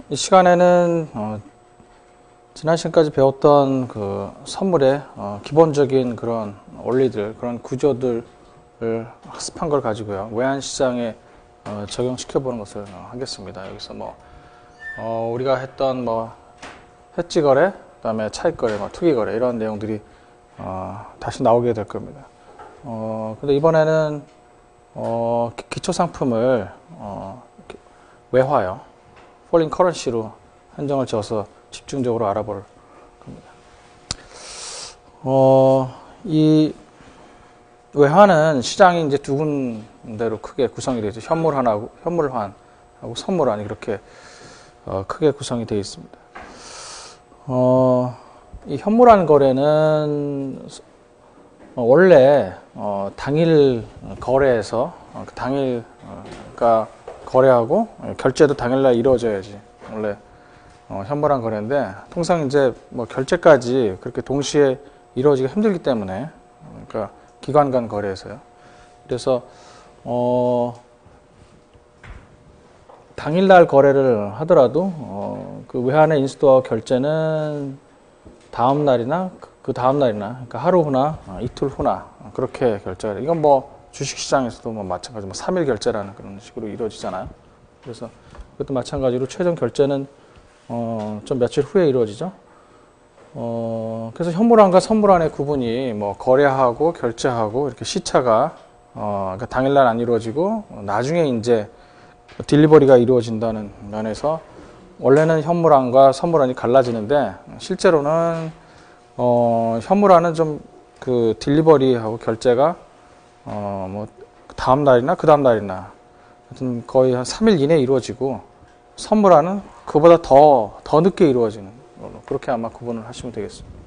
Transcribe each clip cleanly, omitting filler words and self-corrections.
이 시간에는 지난 시간까지 배웠던 그 선물의 기본적인 그런 원리들, 그런 구조들을 학습한 걸 가지고요. 외환시장에 적용시켜 보는 것을 하겠습니다. 여기서 우리가 했던 해지 거래, 그다음에 차익 거래, 투기 거래 이런 내용들이 다시 나오게 될 겁니다. 근데 이번에는 기초 상품을 외화요, 폴링 커런시로 한정을 지어서 집중적으로 알아볼 겁니다. 이 외화는 시장이 이제 두 군데로 크게 구성이 되죠. 현물환하고 선물환이 그렇게 크게 구성이 되어 있습니다. 이 현물환 거래는 원래 당일 거래에서 당일 거래하고 결제도 당일날 이루어져야지 원래 현물환 거래인데, 통상 이제 결제까지 그렇게 동시에 이루어지기 힘들기 때문에, 그러니까 기관 간 거래에서요. 그래서 당일날 거래를 하더라도 그 외환의 인수도와 결제는 다음 날이나 그 다음 날이나, 그러니까 하루 후나 이틀 후나 그렇게 결제가 돼요. 이건 주식시장에서도 마찬가지로 3일 결제라는 그런 식으로 이루어지잖아요. 그래서 그것도 마찬가지로 최종 결제는 좀 며칠 후에 이루어지죠. 그래서 현물환과 선물환의 구분이 거래하고 결제하고 이렇게 시차가 그러니까 당일날 안 이루어지고 나중에 이제 딜리버리가 이루어진다는 면에서 원래는 현물환과 선물환이 갈라지는데, 실제로는 현물환은 좀 그 딜리버리하고 결제가 다음 날이나 그 다음 날이나 하여튼 거의 한 3일 이내에 이루어지고, 선물환은 그보다 더 늦게 이루어지는 걸로 그렇게 아마 구분을 하시면 되겠습니다.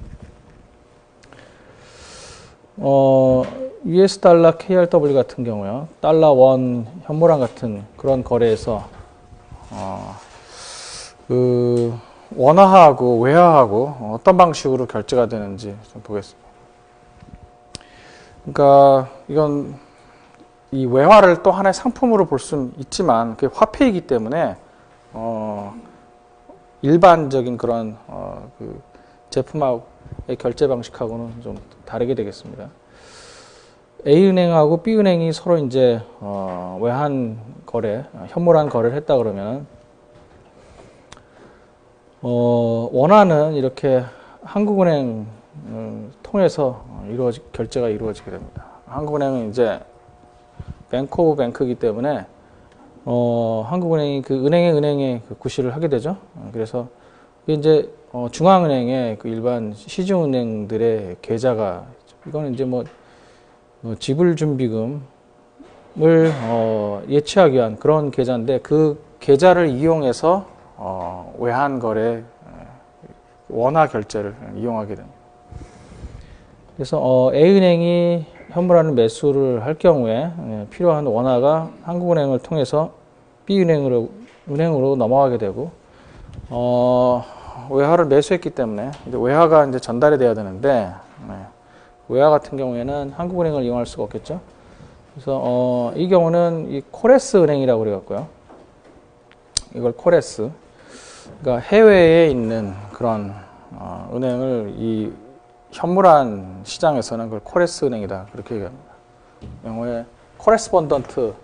US 달러 KRW 같은 경우요, 달러 원 현물환 같은 그런 거래에서 그 원화하고 외화하고 어떤 방식으로 결제가 되는지 좀 보겠습니다. 그러니까 이건 이 외화를 또 하나의 상품으로 볼 수는 있지만 그게 화폐이기 때문에 일반적인 그런 그 제품하고의 결제 방식하고는 좀 다르게 되겠습니다. A은행하고 B은행이 서로 이제 외환 거래, 현물환 거래를 했다 그러면 원화는 이렇게 한국은행 통해서 결제가 이루어지게 됩니다. 한국은행은 이제 뱅크 오브 뱅크이기 때문에 한국은행이 그 은행의 그 구실을 하게 되죠. 그래서 이제 중앙은행의 그 일반 시중은행들의 계좌가, 이거는 이제 지불준비금을 예치하기 위한 그런 계좌인데, 그 계좌를 이용해서 외환 거래, 원화 결제를 이용하게 됩니다. 그래서 A은행이 현물환을 매수를 할 경우에 필요한 원화가 한국은행을 통해서 B은행으로 넘어가게 되고, 외화를 매수했기 때문에 이제 외화가 이제 전달이 돼야 되는데, 외화 같은 경우에는 한국은행을 이용할 수가 없겠죠. 그래서 이 경우는 이 코레스 은행이라고 그래갖고요. 이걸 코레스, 그러니까 해외에 있는 그런 은행을 이 현물환 시장에서는 그걸 코레스 은행이다 그렇게 얘기합니다. 영어에 코레스폰던트,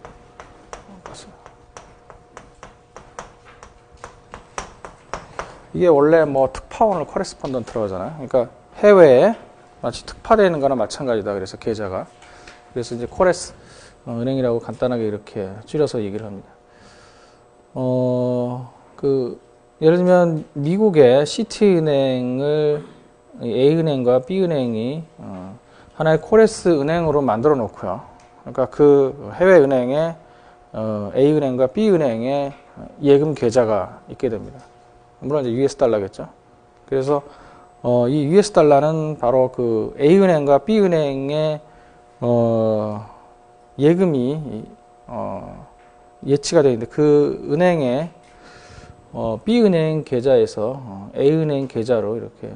이게 원래 특파원을 코레스폰던트라고 하잖아요. 그러니까 해외에 마치 특파되어 있는 거나 마찬가지다. 그래서 계좌가. 그래서 이제 코레스 은행이라고 간단하게 이렇게 줄여서 얘기를 합니다. 예를 들면 미국의 시티은행을 A은행과 B은행이 하나의 코레스 은행으로 만들어 놓고요. 그러니까 그 해외 은행에 A은행과 B은행에 예금 계좌가 있게 됩니다. 물론 이제 US 달러겠죠. 그래서 이 US 달러는 바로 그 A은행과 B은행의 예금이 예치가 되어 있는데, 그 은행의 B은행 계좌에서 A은행 계좌로 이렇게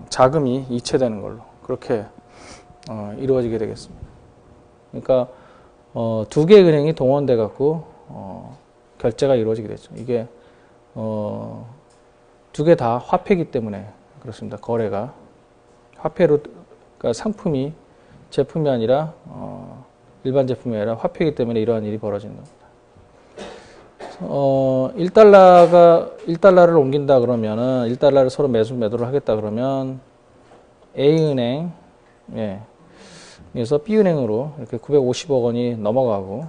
자금이 이체되는 걸로 그렇게 이루어지게 되겠습니다. 그러니까 두 개의 은행이 동원돼 갖고 결제가 이루어지게 되죠. 이게 두 개 다 화폐이기 때문에 그렇습니다. 거래가 화폐로, 그러니까 상품이 제품이 아니라 일반 제품이 아니라 화폐이기 때문에 이러한 일이 벌어지는 겁니다. 1달러를 옮긴다 그러면은 1달러를 서로 매도를 하겠다 그러면 A은행, 예, 그래서 B은행으로 이렇게 950억 원이 넘어가고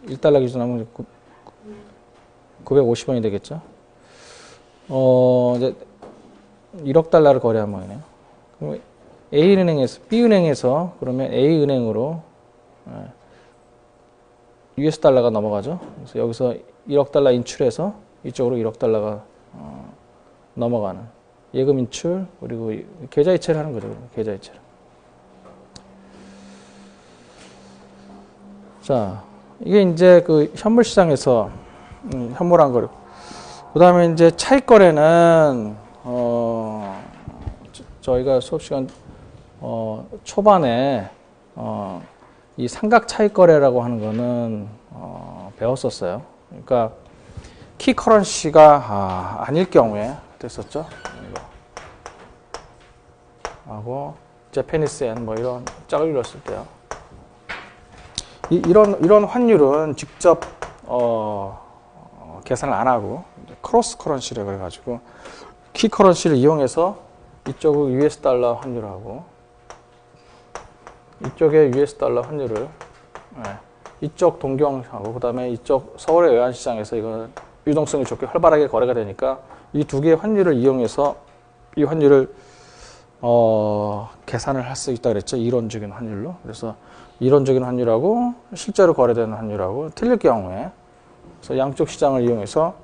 1달러 기준하면 950원이 되겠죠. 이제 1억 달러를 거래한 모양이네요. 그럼 A은행에서, B은행에서 그러면 A은행으로 US 달러가 넘어가죠. 그래서 여기서 1억 달러 인출해서 이쪽으로 1억 달러가 넘어가는 예금 인출, 그리고 계좌 이체를 하는 거죠. 계좌 이체를. 자, 이게 이제 그 현물 시장에서 현물한 거로. 그다음에 이제 차익 거래는 저희가 수업 시간 초반에 이 삼각 차익 거래라고 하는 거는 배웠었어요. 그러니까 키 커런시가 아닐 경우에 됐었죠. 이거 하고 재패니스 엔 뭐 이런 짝을 이뤘을 때요. 이런 환율은 직접 계산을 안 하고 크로스 커런시라 그래가지고 키 커런시를 이용해서 이쪽을 US 달러 환율하고 이쪽에 US 달러 환율을 이쪽 동경하고 그다음에 이쪽 서울의 외환시장에서 이건 유동성이 좋게 활발하게 거래가 되니까 이 두 개의 환율을 이용해서 이 환율을 계산을 할 수 있다 그랬죠. 이론적인 환율로. 그래서 이론적인 환율하고 실제로 거래되는 환율하고 틀릴 경우에 그래서 양쪽 시장을 이용해서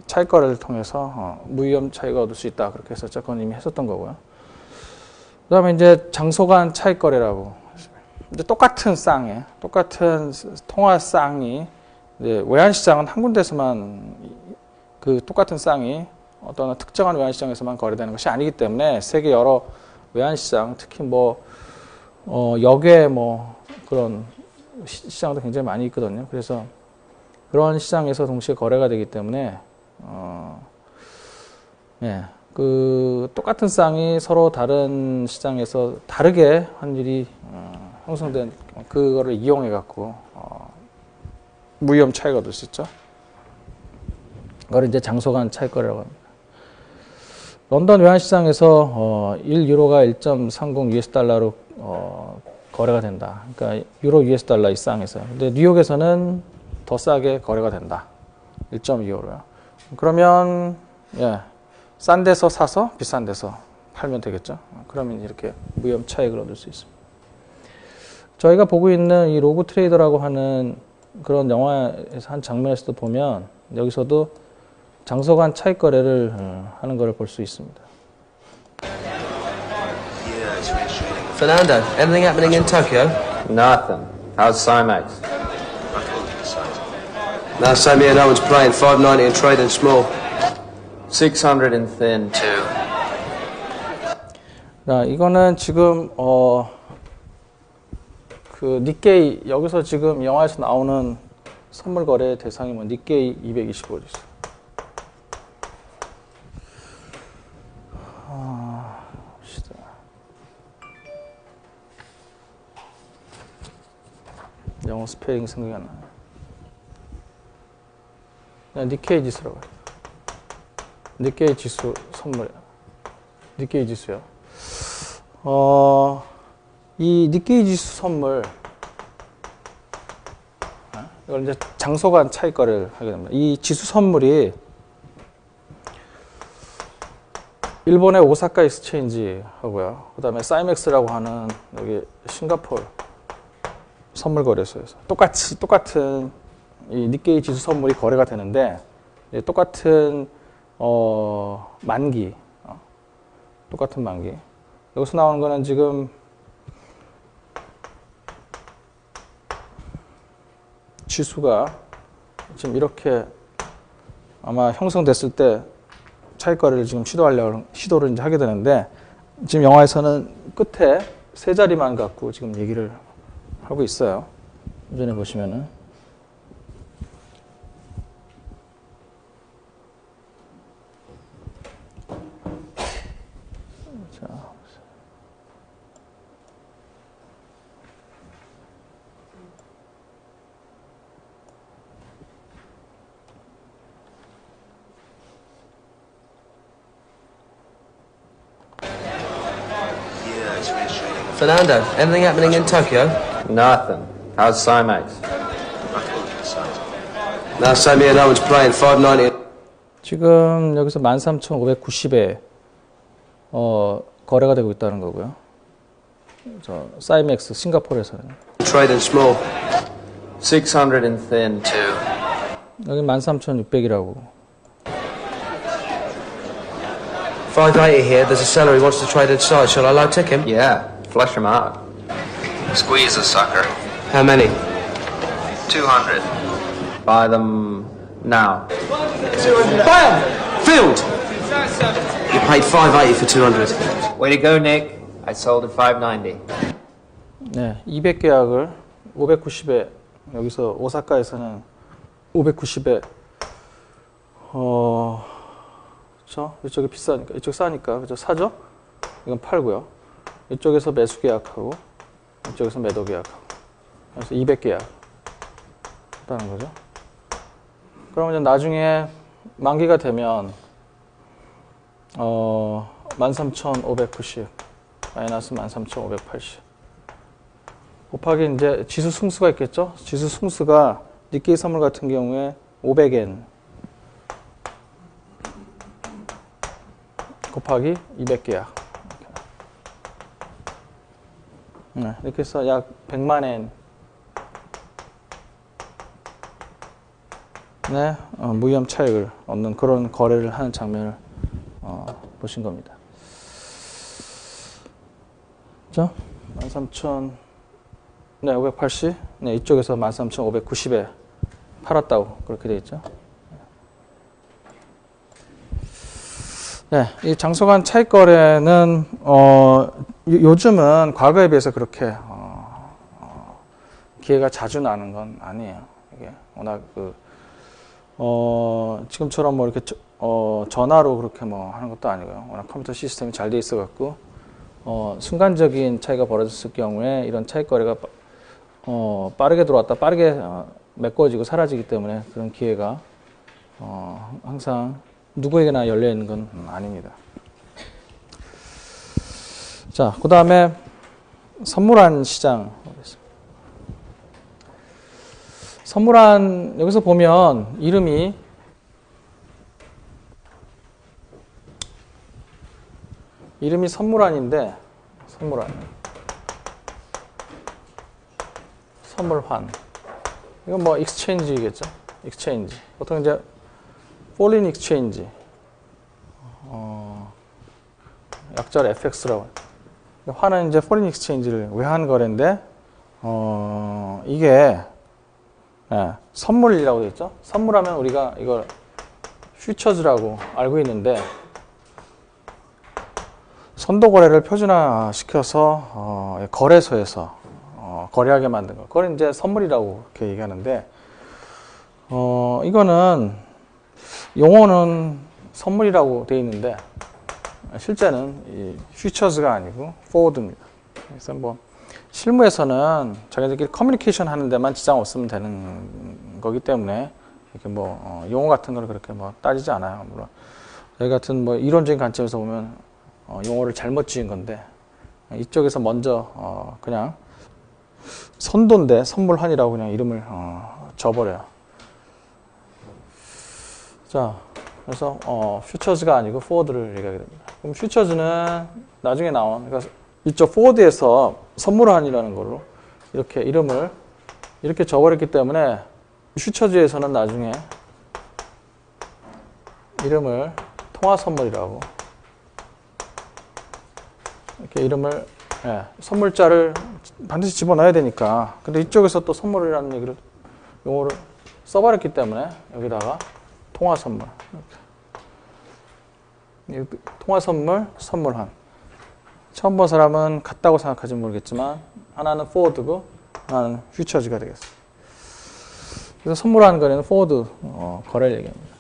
차익 거래를 통해서 무위험 차익을 얻을 수 있다 그렇게 했었죠. 그건 이미 했었던 거고요. 그다음에 이제 장소간 차익 거래라고 이제 똑같은 쌍에 똑같은 통화 쌍이 이제 외환시장은 한 군데서만 그 똑같은 쌍이 어떤 특정한 외환시장에서만 거래되는 것이 아니기 때문에 세계 여러 외환시장 특히 뭐 역외 뭐 그런 시장도 굉장히 많이 있거든요. 그래서 그런 시장에서 동시에 거래가 되기 때문에 그 똑같은 쌍이 서로 다른 시장에서 다르게 환율이 형성된 그거를 이용해 갖고 무위험 차익을 얻을 수 있죠. 그걸 이제 장소간 차익 거래라고 합니다. 런던 외환시장에서 1유로가 1.30 US 달러로 거래가 된다. 그러니까 유로 US 달러 이 쌍에서. 근데 뉴욕에서는 더 싸게 거래가 된다. 1.25로요. 그러면 싼 데서 사서 비싼 데서 팔면 되겠죠. 그러면 이렇게 무위험 차익을 얻을 수 있습니다. 저희가 보고 있는 이 로그 트레이더라고 하는 그런 영화에서 한 장면에서도 보면 여기서도 장소간 차익 거래를 하는 것을 볼 수 있습니다. Fernando, anything happening in Tokyo? Nothing. How's Cymex? No, same here, no one's playing. 590 and trading small. 600 and thin. 자, 이거는 지금 그 니케이 여기서 지금 영화에서 나오는 선물 거래 대상이 뭐 니케이 225죠. 영어 스페링 생각이 안 나요. 그냥 니케이 지수라고 해요. 니케이 지수 선물이야. 니케이 지수요. 이 니케이 지수 선물, 이걸 이제 장소간 차익 거래를 하게 됩니다. 이 지수 선물이 일본의 오사카 익스체인지 하고요. 그 다음에 사이맥스라고 하는 여기 싱가포르 선물 거래소에서 똑같은 이 니케이 지수 선물이 거래가 되는데 똑같은 만기, 똑같은 만기. 여기서 나오는 거는 지금 지수가 지금 이렇게 아마 형성됐을 때 차익 거래를 지금 시도를 이제 하게 되는데 지금 영화에서는 끝에 세 자리만 갖고 지금 얘기를 하고 있어요. 예전에 보시면은 Fernando, anything happening in Tokyo? Nothing. How's Cymex? No, same here, no one's playing. 590. 지금 여기서 13,590에 거래가 되고 있다는 거고요. 저 사이맥스 싱가포르에서는 Trading small. 600 in thin. 여기 13,600이라고. 580 here. There's a seller who wants to trade inside. Shall I low tick him? Yeah, flush him out. Squeeze a sucker. How many? 200. Buy them now. Bam! Filled! You paid 580 for 200. Way to go, Nick. I sold at 590. 네, 200계약을 590에 여기서 오사카에서는 590에 그렇죠? 이쪽이 비싸니까 이쪽 싸니까 그죠? 사죠? 이건 팔고요. 이쪽에서 매수 계약하고 이쪽에서 매도 계약하고 그래서 200계약 했다는 거죠. 그러면 이제 나중에 만기가 되면 13,590 마이너스 13,580 곱하기 이제 지수 승수가 있겠죠? 지수 승수가 니케이 선물 같은 경우에 500엔 곱하기 200계약 네, 이렇게 해서 약 100만엔 네, 무위험 차익을 얻는 그런 거래를 하는 장면을 보신 겁니다. 그죠? 13,000 네, 580. 네, 이쪽에서 13,590에 팔았다고 그렇게 되어 있죠. 네, 이 장소간 차익 거래는 요즘은 과거에 비해서 그렇게 기회가 자주 나는 건 아니에요. 이게 워낙 지금처럼 뭐 이렇게 전화로 그렇게 뭐 하는 것도 아니고요. 워낙 컴퓨터 시스템이 잘 돼 있어 갖고 순간적인 차이가 벌어졌을 경우에 이런 차익 거래가 빠르게 들어왔다 빠르게 메꿔지고 사라지기 때문에 그런 기회가 항상 누구에게나 열려 있는 건 아닙니다. 자, 그 다음에 선물한 시장 보겠습니다. 선물한 여기서 보면 이름이 선물한인데 선물환 이건 뭐 익스체인지겠죠. 익스체인지 보통 이제 foreign exchange 약자로 FX라고 환은 이제 foreign exchange를 외환 거래인데 이게 선물이라고 되어 있죠. 선물하면 우리가 이걸 퓨처즈라고 알고 있는데 선도 거래를 표준화 시켜서 거래소에서 거래하게 만든 거. 그걸 이제 선물이라고 이렇게 얘기하는데 이거는 용어는 선물이라고 되어 있는데 실제는 이 퓨처즈가 아니고 포워드입니다. 그래서 뭐 실무에서는 자기들끼리 커뮤니케이션 하는 데만 지장 없으면 되는 거기 때문에 이렇게 뭐 용어 같은 걸 그렇게 뭐 따지지 않아요. 물론 저희 같은 뭐 이론적인 관점에서 보면 용어를 잘못 지은 건데 이쪽에서 먼저 그냥 선도인데 선물환이라고 그냥 이름을 줘버려요. 자, 그래서 퓨처즈가 아니고 포워드를 얘기하게 됩니다. 그럼 퓨처즈는 나중에 나온 그러니까 이쪽 포워드에서 선물환이라는 걸로 이렇게 이름을 이렇게 줘버렸기 때문에 퓨처즈에서는 나중에 이름을 통화선물이라고 이렇게 이름을 선물자를 반드시 집어넣어야 되니까 근데 이쪽에서 또 선물이라는 얘기를 용어를 써버렸기 때문에 여기다가 통화선물 통화선물, 선물환 처음 본 사람은 같다고 생각하지 모르겠지만 하나는 포워드고 하나는 퓨처즈가 되겠습니다. 그래서 선물환 거래는 포워드 거래를 얘기합니다.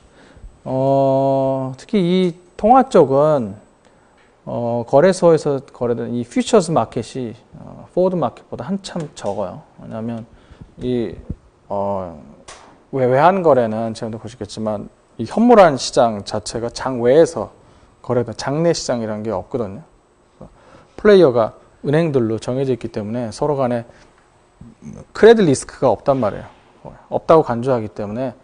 특히 이 통화 쪽은 거래소에서 거래되는 이 퓨처즈 마켓이 포워드 마켓보다 한참 적어요. 왜냐하면 이 외환 거래는 지금도 보시겠지만 이 현물환 시장 자체가 장외에서 거래된 장내 시장이라는 게 없거든요. 플레이어가 은행들로 정해져 있기 때문에 서로 간에 크레딧 리스크가 없단 말이에요. 없다고 간주하기 때문에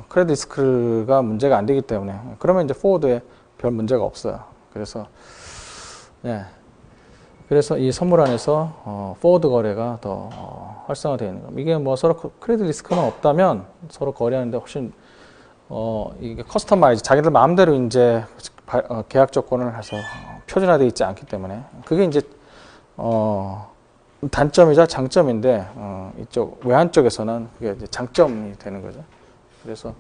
크레딧 리스크가 문제가 안 되기 때문에 그러면 이제 포워드에 별 문제가 없어요. 그래서 그래서 이 선물 안에서 포워드 거래가 더 활성화되어 있는 겁니다. 이게 뭐 서로 크레딧 리스크만 없다면 서로 거래하는데 훨씬 이게 커스터마이즈 자기들 마음대로 이제 계약 조건을 해서 표준화되어 있지 않기 때문에 그게 이제 단점이자 장점인데 이쪽 외환 쪽에서는 그게 이제 장점이 되는 거죠. 그래서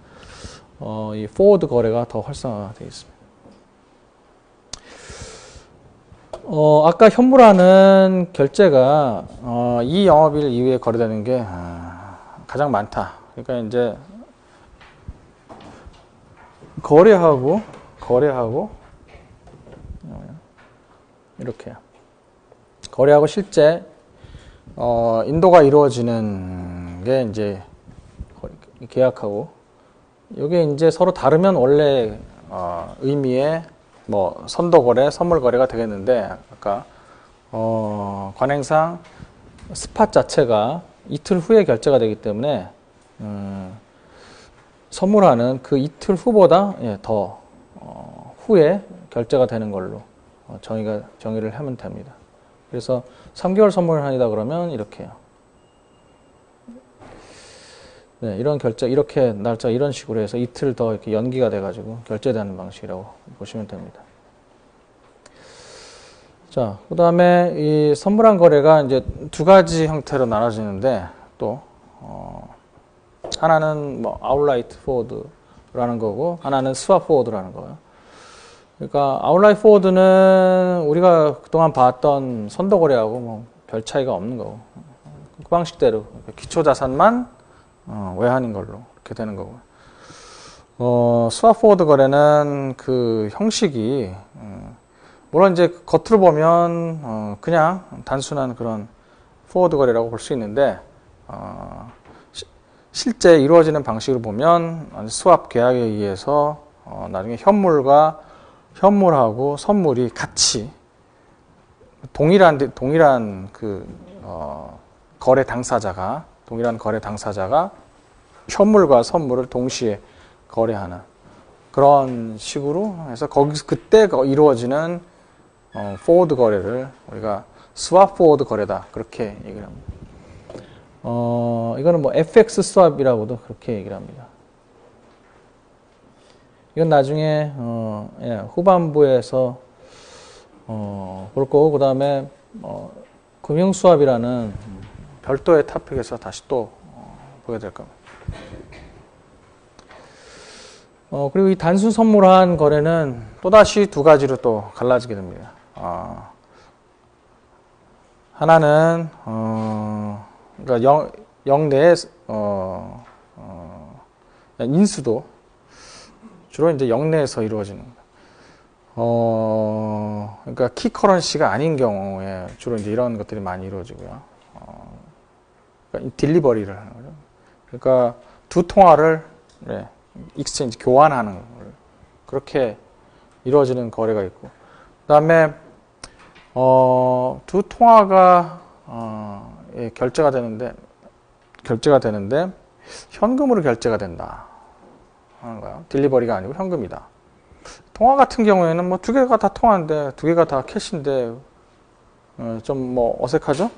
이 포워드 거래가 더 활성화되어 있습니다. 아까 현물화는 결제가 이 영업일 이후에 거래되는 게 가장 많다. 그러니까 이제 거래하고 이렇게 거래하고 실제 인도가 이루어지는 게 이제 계약하고 이게 이제 서로 다르면 원래 의미의 뭐 선도 거래, 선물 거래가 되겠는데 아까 관행상 스팟 자체가 이틀 후에 결제가 되기 때문에 선물하는 그 이틀 후보다 더 후에 결제가 되는 걸로 정의를 하면 됩니다. 그래서 3개월 선물 한이다 그러면 이렇게요. 네, 이런 결제, 이렇게 날짜 이런 식으로 해서 이틀 더 이렇게 연기가 돼가지고 결제되는 방식이라고 보시면 됩니다. 자, 그 다음에 이 선물한 거래가 이제 두 가지 형태로 나눠지는데 또 하나는 뭐 아웃라이트 포워드라는 거고 하나는 스왑 포워드라는 거예요. 그러니까 아웃라이트 포워드는 우리가 그동안 봤던 선도 거래하고 뭐 별 차이가 없는 거고 그 방식대로 기초 자산만 외환인 걸로 이렇게 되는 거고 스왑 포워드 거래는 그 형식이 물론 이제 겉으로 보면 그냥 단순한 그런 포워드 거래라고 볼 수 있는데 실제 이루어지는 방식으로 보면 스왑 계약에 의해서 나중에 현물하고 선물이 같이 동일한 그 거래 당사자가 현물과 선물을 동시에 거래하는 그런 식으로 해서 거기서 그때 이루어지는 포워드 거래를 우리가 스왑 포워드 거래다 그렇게 얘기를 합니다. 이거는 뭐 FX 스왑이라고도 그렇게 얘기를 합니다. 이건 나중에 후반부에서 볼 거고 그 다음에 금융 스왑이라는 별도의 토픽에서 다시 또 보게 될 겁니다. 그리고 이 단순 선물한 거래는 또다시 두 가지로 또 갈라지게 됩니다. 하나는 그러니까 영내의 인수도 주로 이제 영내에서 이루어지는 겁니다. 그러니까 키 커런시가 아닌 경우에 주로 이제 이런 것들이 많이 이루어지고요. 그러니까 딜리버리를 하는 거죠. 그러니까 두 통화를 익스체인지 교환하는 걸 그렇게 이루어지는 거래가 있고, 그다음에 두 통화가 결제가 되는데 현금으로 결제가 된다 하는 거예요. 딜리버리가 아니고 현금이다. 통화 같은 경우에는 뭐 두 개가 다 통화인데 두 개가 다 캐시인데 좀 뭐 어색하죠?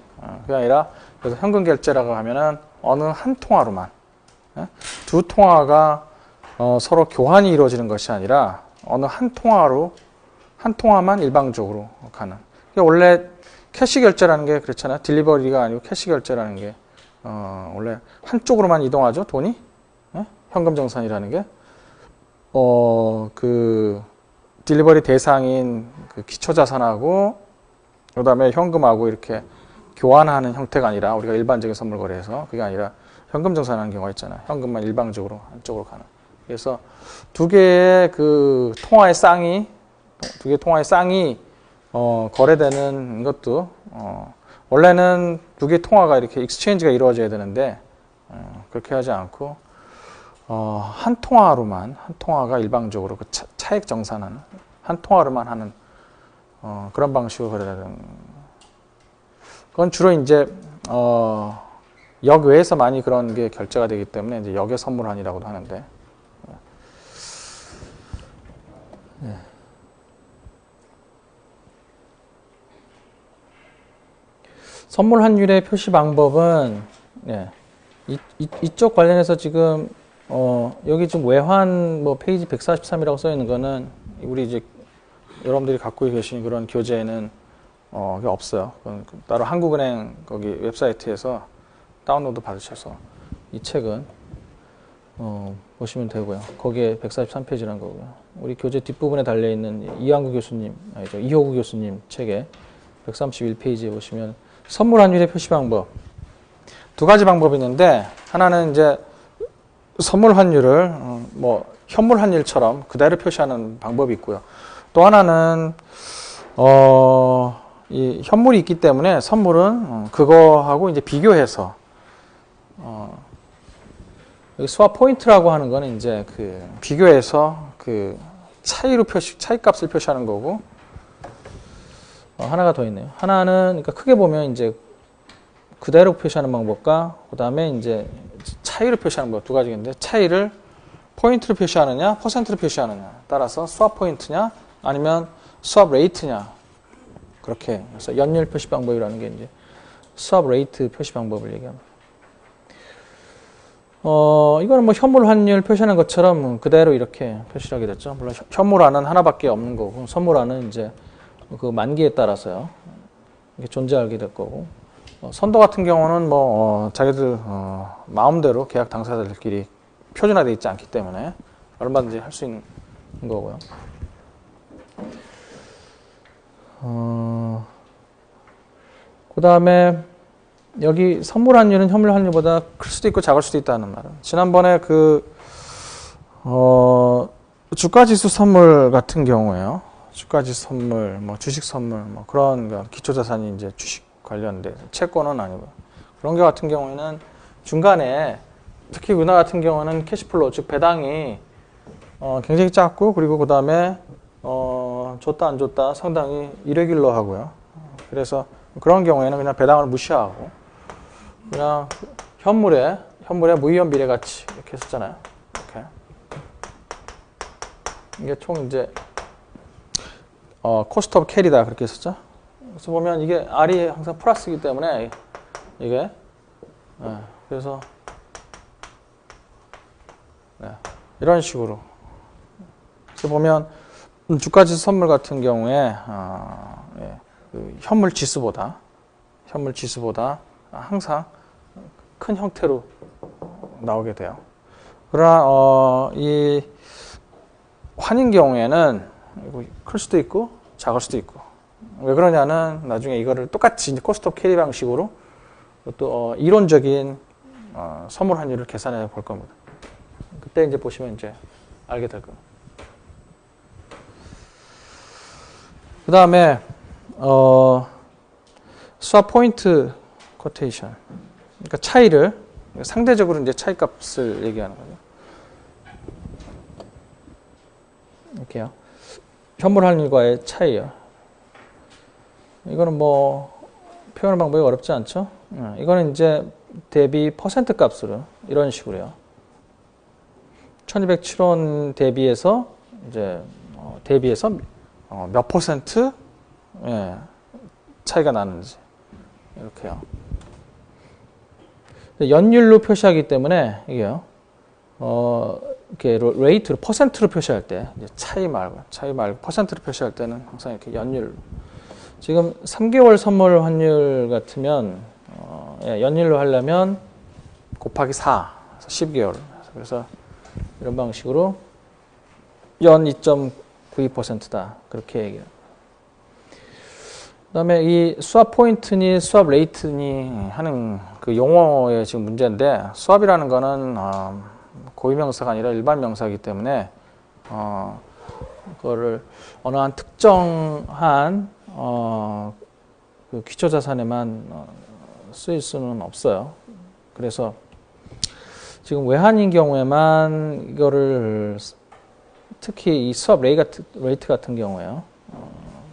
그게 아니라 그래서 현금 결제라고 하면은 어느 한 통화로만 두 통화가 서로 교환이 이루어지는 것이 아니라 어느 한 통화만 일방적으로 가는. 원래 캐시 결제라는 게 그렇잖아요. 딜리버리가 아니고 캐시 결제라는 게 원래 한쪽으로만 이동하죠. 돈이 현금 정산이라는 게 그 딜리버리 대상인 그 기초 자산하고 그다음에 현금하고 이렇게 교환하는 형태가 아니라 우리가 일반적인 선물 거래에서 그게 아니라 현금 정산하는 경우가 있잖아요. 현금만 일방적으로 한쪽으로 가는. 그래서 두 개의 그 통화의 쌍이 거래되는 것도 원래는 두 개의 통화가 이렇게 익스체인지가 이루어져야 되는데 그렇게 하지 않고 한 통화가 일방적으로 그 차액 정산하는 한 통화로만 하는 그런 방식으로 거래되는. 그건 주로 이제 역 외에서 많이 그런 게 결제가 되기 때문에 이제 역의 선물환이라고도 하는데. 네. 선물 환율의 표시 방법은 네. 이쪽 관련해서 지금 여기 지금 외환 뭐 페이지 143이라고 써 있는 거는 우리 이제 여러분들이 갖고 계신 그런 교재에는 그게 없어요. 그건 따로 한국은행 거기 웹사이트에서 다운로드 받으셔서 이 책은 보시면 되고요. 거기에 143페이지라는 거고요. 우리 교재 뒷부분에 달려 있는 이호구 교수님 책에 131페이지에 보시면 선물 환율의 표시 방법 두 가지 방법이 있는데 하나는 이제 선물 환율을 뭐 현물 환율처럼 그대로 표시하는 방법이 있고요. 또 하나는 이 현물이 있기 때문에 선물은 그거하고 이제 비교해서 여기 스왑 포인트라고 하는 거는 이제 그 비교해서 그 차이값을 표시하는 거고 하나가 더 있네요. 하나는 그러니까 크게 보면 이제 그대로 표시하는 방법과 그다음에 이제 차이로 표시하는 방법 두 가지가 있는데 차이를 포인트로 표시하느냐 퍼센트로 표시하느냐 따라서 스왑 포인트냐 아니면 스왑 레이트냐 그렇게 그래서 연율 표시 방법이라는 게 이제 스왑 레이트 표시 방법을 얘기합니다. 이거는 뭐 현물 환율 표시하는 것처럼 그대로 이렇게 표시를 하게 됐죠. 물론 현물화는 하나밖에 없는 거고 선물화는 이제 그 만기에 따라서요. 이게 존재하게 될 거고 선도 같은 경우는 뭐 자기들 마음대로 계약 당사자들끼리 표준화되어 있지 않기 때문에 얼마든지 할 수 있는 거고요. 그 다음에 여기 선물 환율은 현물 환율보다 클 수도 있고 작을 수도 있다는 말은 지난번에 주가지수 선물 같은 경우에요. 주가지수 선물, 뭐 주식 선물, 뭐 그런 기초자산이 이제 주식 관련된 채권은 아니고 그런 게 같은 경우에는 중간에 특히 우리나라 같은 경우는 캐시플로우 즉 배당이 굉장히 작고 그리고 그 다음에 줬다 안 줬다 상당히 이레귤러 하고요. 그래서 그런 경우에는 그냥 배당을 무시하고 그냥 현물에 무이현 비례가치 이렇게 했었잖아요. 이렇게 이게 총 이제 코스트 오브 캐리다 그렇게 했었죠. 그래서 보면 이게 R이 항상 플러스이기 때문에 이게 그래서 이런 식으로 그래서 보면 주가지수 선물 같은 경우에 그 현물 지수보다 항상 큰 형태로 나오게 돼요. 그러나 이 환인 경우에는 클 수도 있고 작을 수도 있고 왜 그러냐는 나중에 이거를 똑같이 이제 코스트 오브 캐리 방식으로 또 이론적인 선물 환율을 계산해 볼 겁니다. 그때 이제 보시면 이제 알게 될 겁니다. 그 다음에 스왑 포인트 코테이션 그러니까 차이를 상대적으로 이제 차이값을 얘기하는 거죠. 이렇게요. 현물 환율과의 차이요. 이거는 뭐 표현하는 방법이 어렵지 않죠. 이거는 이제 대비 퍼센트 값으로 이런 식으로요. 1207원 대비해서 이제 몇 퍼센트 차이가 나는지 이렇게요. 연율로 표시하기 때문에 이게요. 이렇게 레이트로 퍼센트로 표시할 때 이제 차이 말고 퍼센트로 표시할 때는 항상 이렇게 연율. 지금 3개월 선물 환율 같으면 연율로 하려면 곱하기 4, 10개월. 그래서 이런 방식으로 연 2.92%다 그렇게 얘기해요. 그다음에 이 스왑 포인트니 스왑 레이트니 하는 그 용어의 지금 문제인데 스왑이라는 거는 고유명사가 아니라 일반 명사이기 때문에 그거를 어느 한 특정한 그 기초자산에만 쓰일 수는 없어요. 그래서 지금 외환인 경우에만 이거를 특히 이 스왑 레이트 같은 경우에요.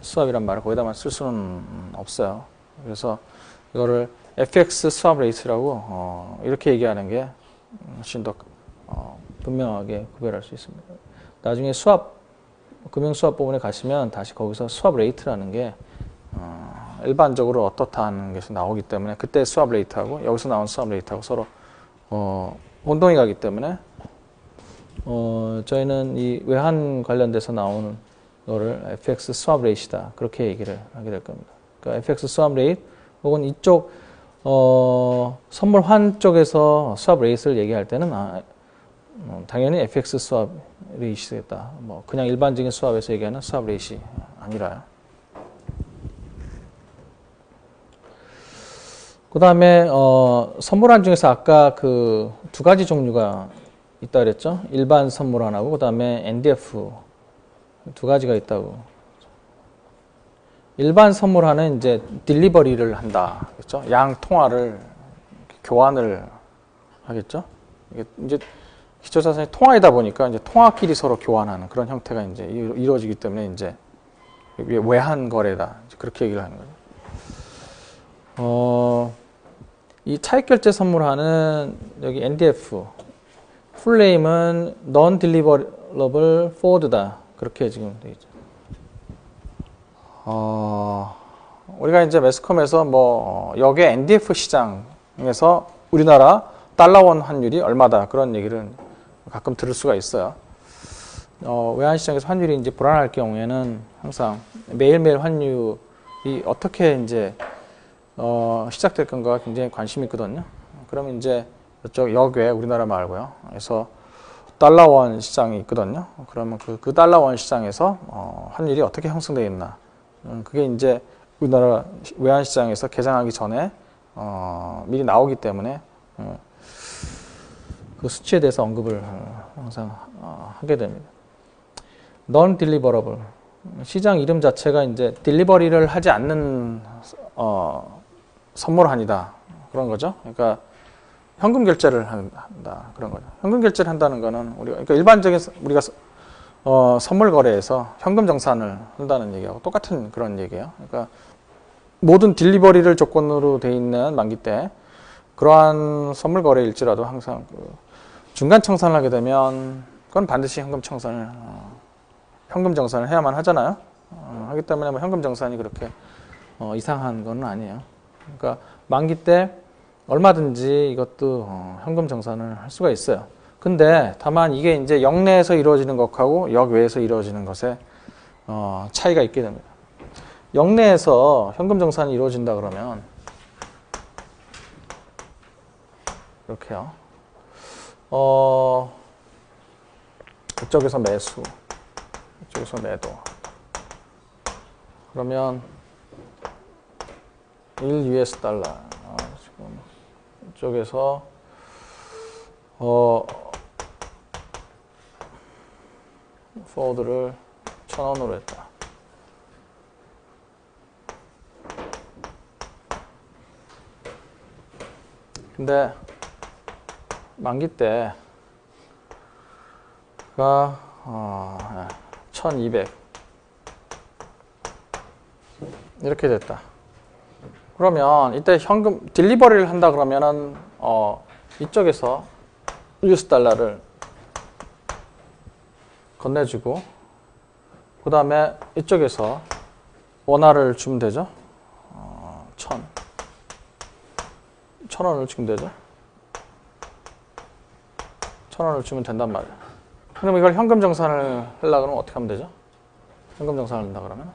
수압이란 말을 거기다만 쓸 수는 없어요. 그래서 이거를 FX 수압 레이트라고 이렇게 얘기하는 게 훨씬 더 분명하게 구별할 수 있습니다. 나중에 금융 수압 부분에 가시면 다시 거기서 수압 레이트라는 게 일반적으로 어떻다는 것이 나오기 때문에 그때 수압 레이트하고 여기서 나온 수압 레이트하고 서로 혼동이 가기 때문에 저희는 이 외환 관련돼서 나오는 거를 FX 수압 레이트다 그렇게 얘기를 하게 될 겁니다. 그러니까 FX 수압 레이트 혹은 이쪽 선물 환 쪽에서 수압 레이트를 얘기할 때는 당연히 FX 수압 레이트겠다. 뭐 그냥 일반적인 수압에서 얘기하는 수압 레이트 아니라요. 그 다음에 선물환 중에서 아까 그 두 가지 종류가 있다 그랬죠. 일반 선물환하고 그 다음에 NDF 두 가지가 있다고. 일반 선물환은 이제 딜리버리를 한다, 그렇죠? 양 통화를 교환을 하겠죠. 이게 이제 기초자산이 통화이다 보니까 이제 통화끼리 서로 교환하는 그런 형태가 이제 이루어지기 때문에 이제 외환 거래다 그렇게 얘기를 하는 거죠. 이 차익 결제 선물환은 여기 NDF 풀네임은 Non-Deliverable Forward다 그렇게 지금 되어 있죠. 우리가 이제 매스컴에서 뭐 역의 NDF 시장에서 우리나라 달러원 환율이 얼마다 그런 얘기를 가끔 들을 수가 있어요. 외환 시장에서 환율이 이제 불안할 경우에는 항상 매일매일 환율이 어떻게 이제 시작될 건가 굉장히 관심이 있거든요. 그러면 이제 이쪽 역외 우리나라 말고요. 그래서 달러원 시장이 있거든요. 그러면 그 달러원 시장에서 환율이 어떻게 형성되어 있나. 그게 이제 우리나라 외환 시장에서 개장하기 전에 미리 나오기 때문에 그 수치에 대해서 언급을 항상 하게 됩니다. Non-deliverable 시장 이름 자체가 이제 딜리버리를 하지 않는 선물환이다 그런 거죠. 그러니까 현금 결제를 한다 그런 거죠. 현금 결제를 한다는 거는 그러니까 일반적인 우리가 선물 거래에서 현금 정산을 한다는 얘기하고 똑같은 그런 얘기예요. 그러니까 모든 딜리버리를 조건으로 돼 있는 만기 때 그러한 선물 거래일지라도 항상 중간 청산을 하게 되면 그건 반드시 현금 정산을 해야만 하잖아요. 하기 때문에 뭐 현금 정산이 그렇게 이상한 건 아니에요. 그러니까 만기 때 얼마든지 이것도 현금 정산을 할 수가 있어요. 근데 다만 이게 이제 역내에서 이루어지는 것하고 역외에서 이루어지는 것에 차이가 있게 됩니다. 역내에서 현금 정산이 이루어진다 그러면 이렇게요. 이쪽에서 매수, 이쪽에서 매도. 그러면 1 US 달러. 지금 이쪽에서 포워드를 1,000원으로 했다. 근데 만기 때가 1,200 이렇게 됐다. 그러면 이때 현금 딜리버리를 한다 그러면은 이쪽에서 US 달러를 건네주고 그 다음에 이쪽에서 원화를 주면 되죠. 1,000원을 주면 되죠. 1,000원을 주면 된단 말이에요. 그럼 이걸 현금 정산을 하려고 그러면 어떻게 하면 되죠? 현금 정산을 한다 그러면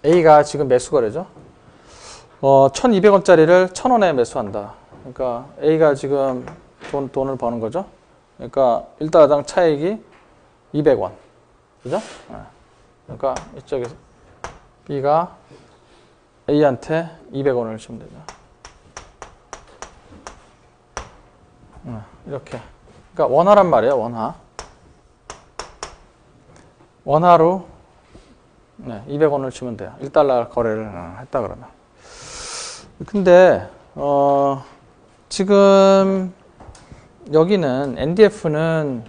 A가 지금 매수 거래죠. 1,200원짜리를 1,000원에 매수한다. 그러니까 A가 지금 돈을 버는 거죠. 그러니까 1달러당 차익이 200원. 그죠? 그러니까 이쪽에서 B가 A한테 200원을 주면 되죠. 이렇게. 그러니까 원화란 말이에요. 원화로 200원을 주면 돼요. 1달러 거래를 했다 그러면. 근데 지금 여기는 NDF는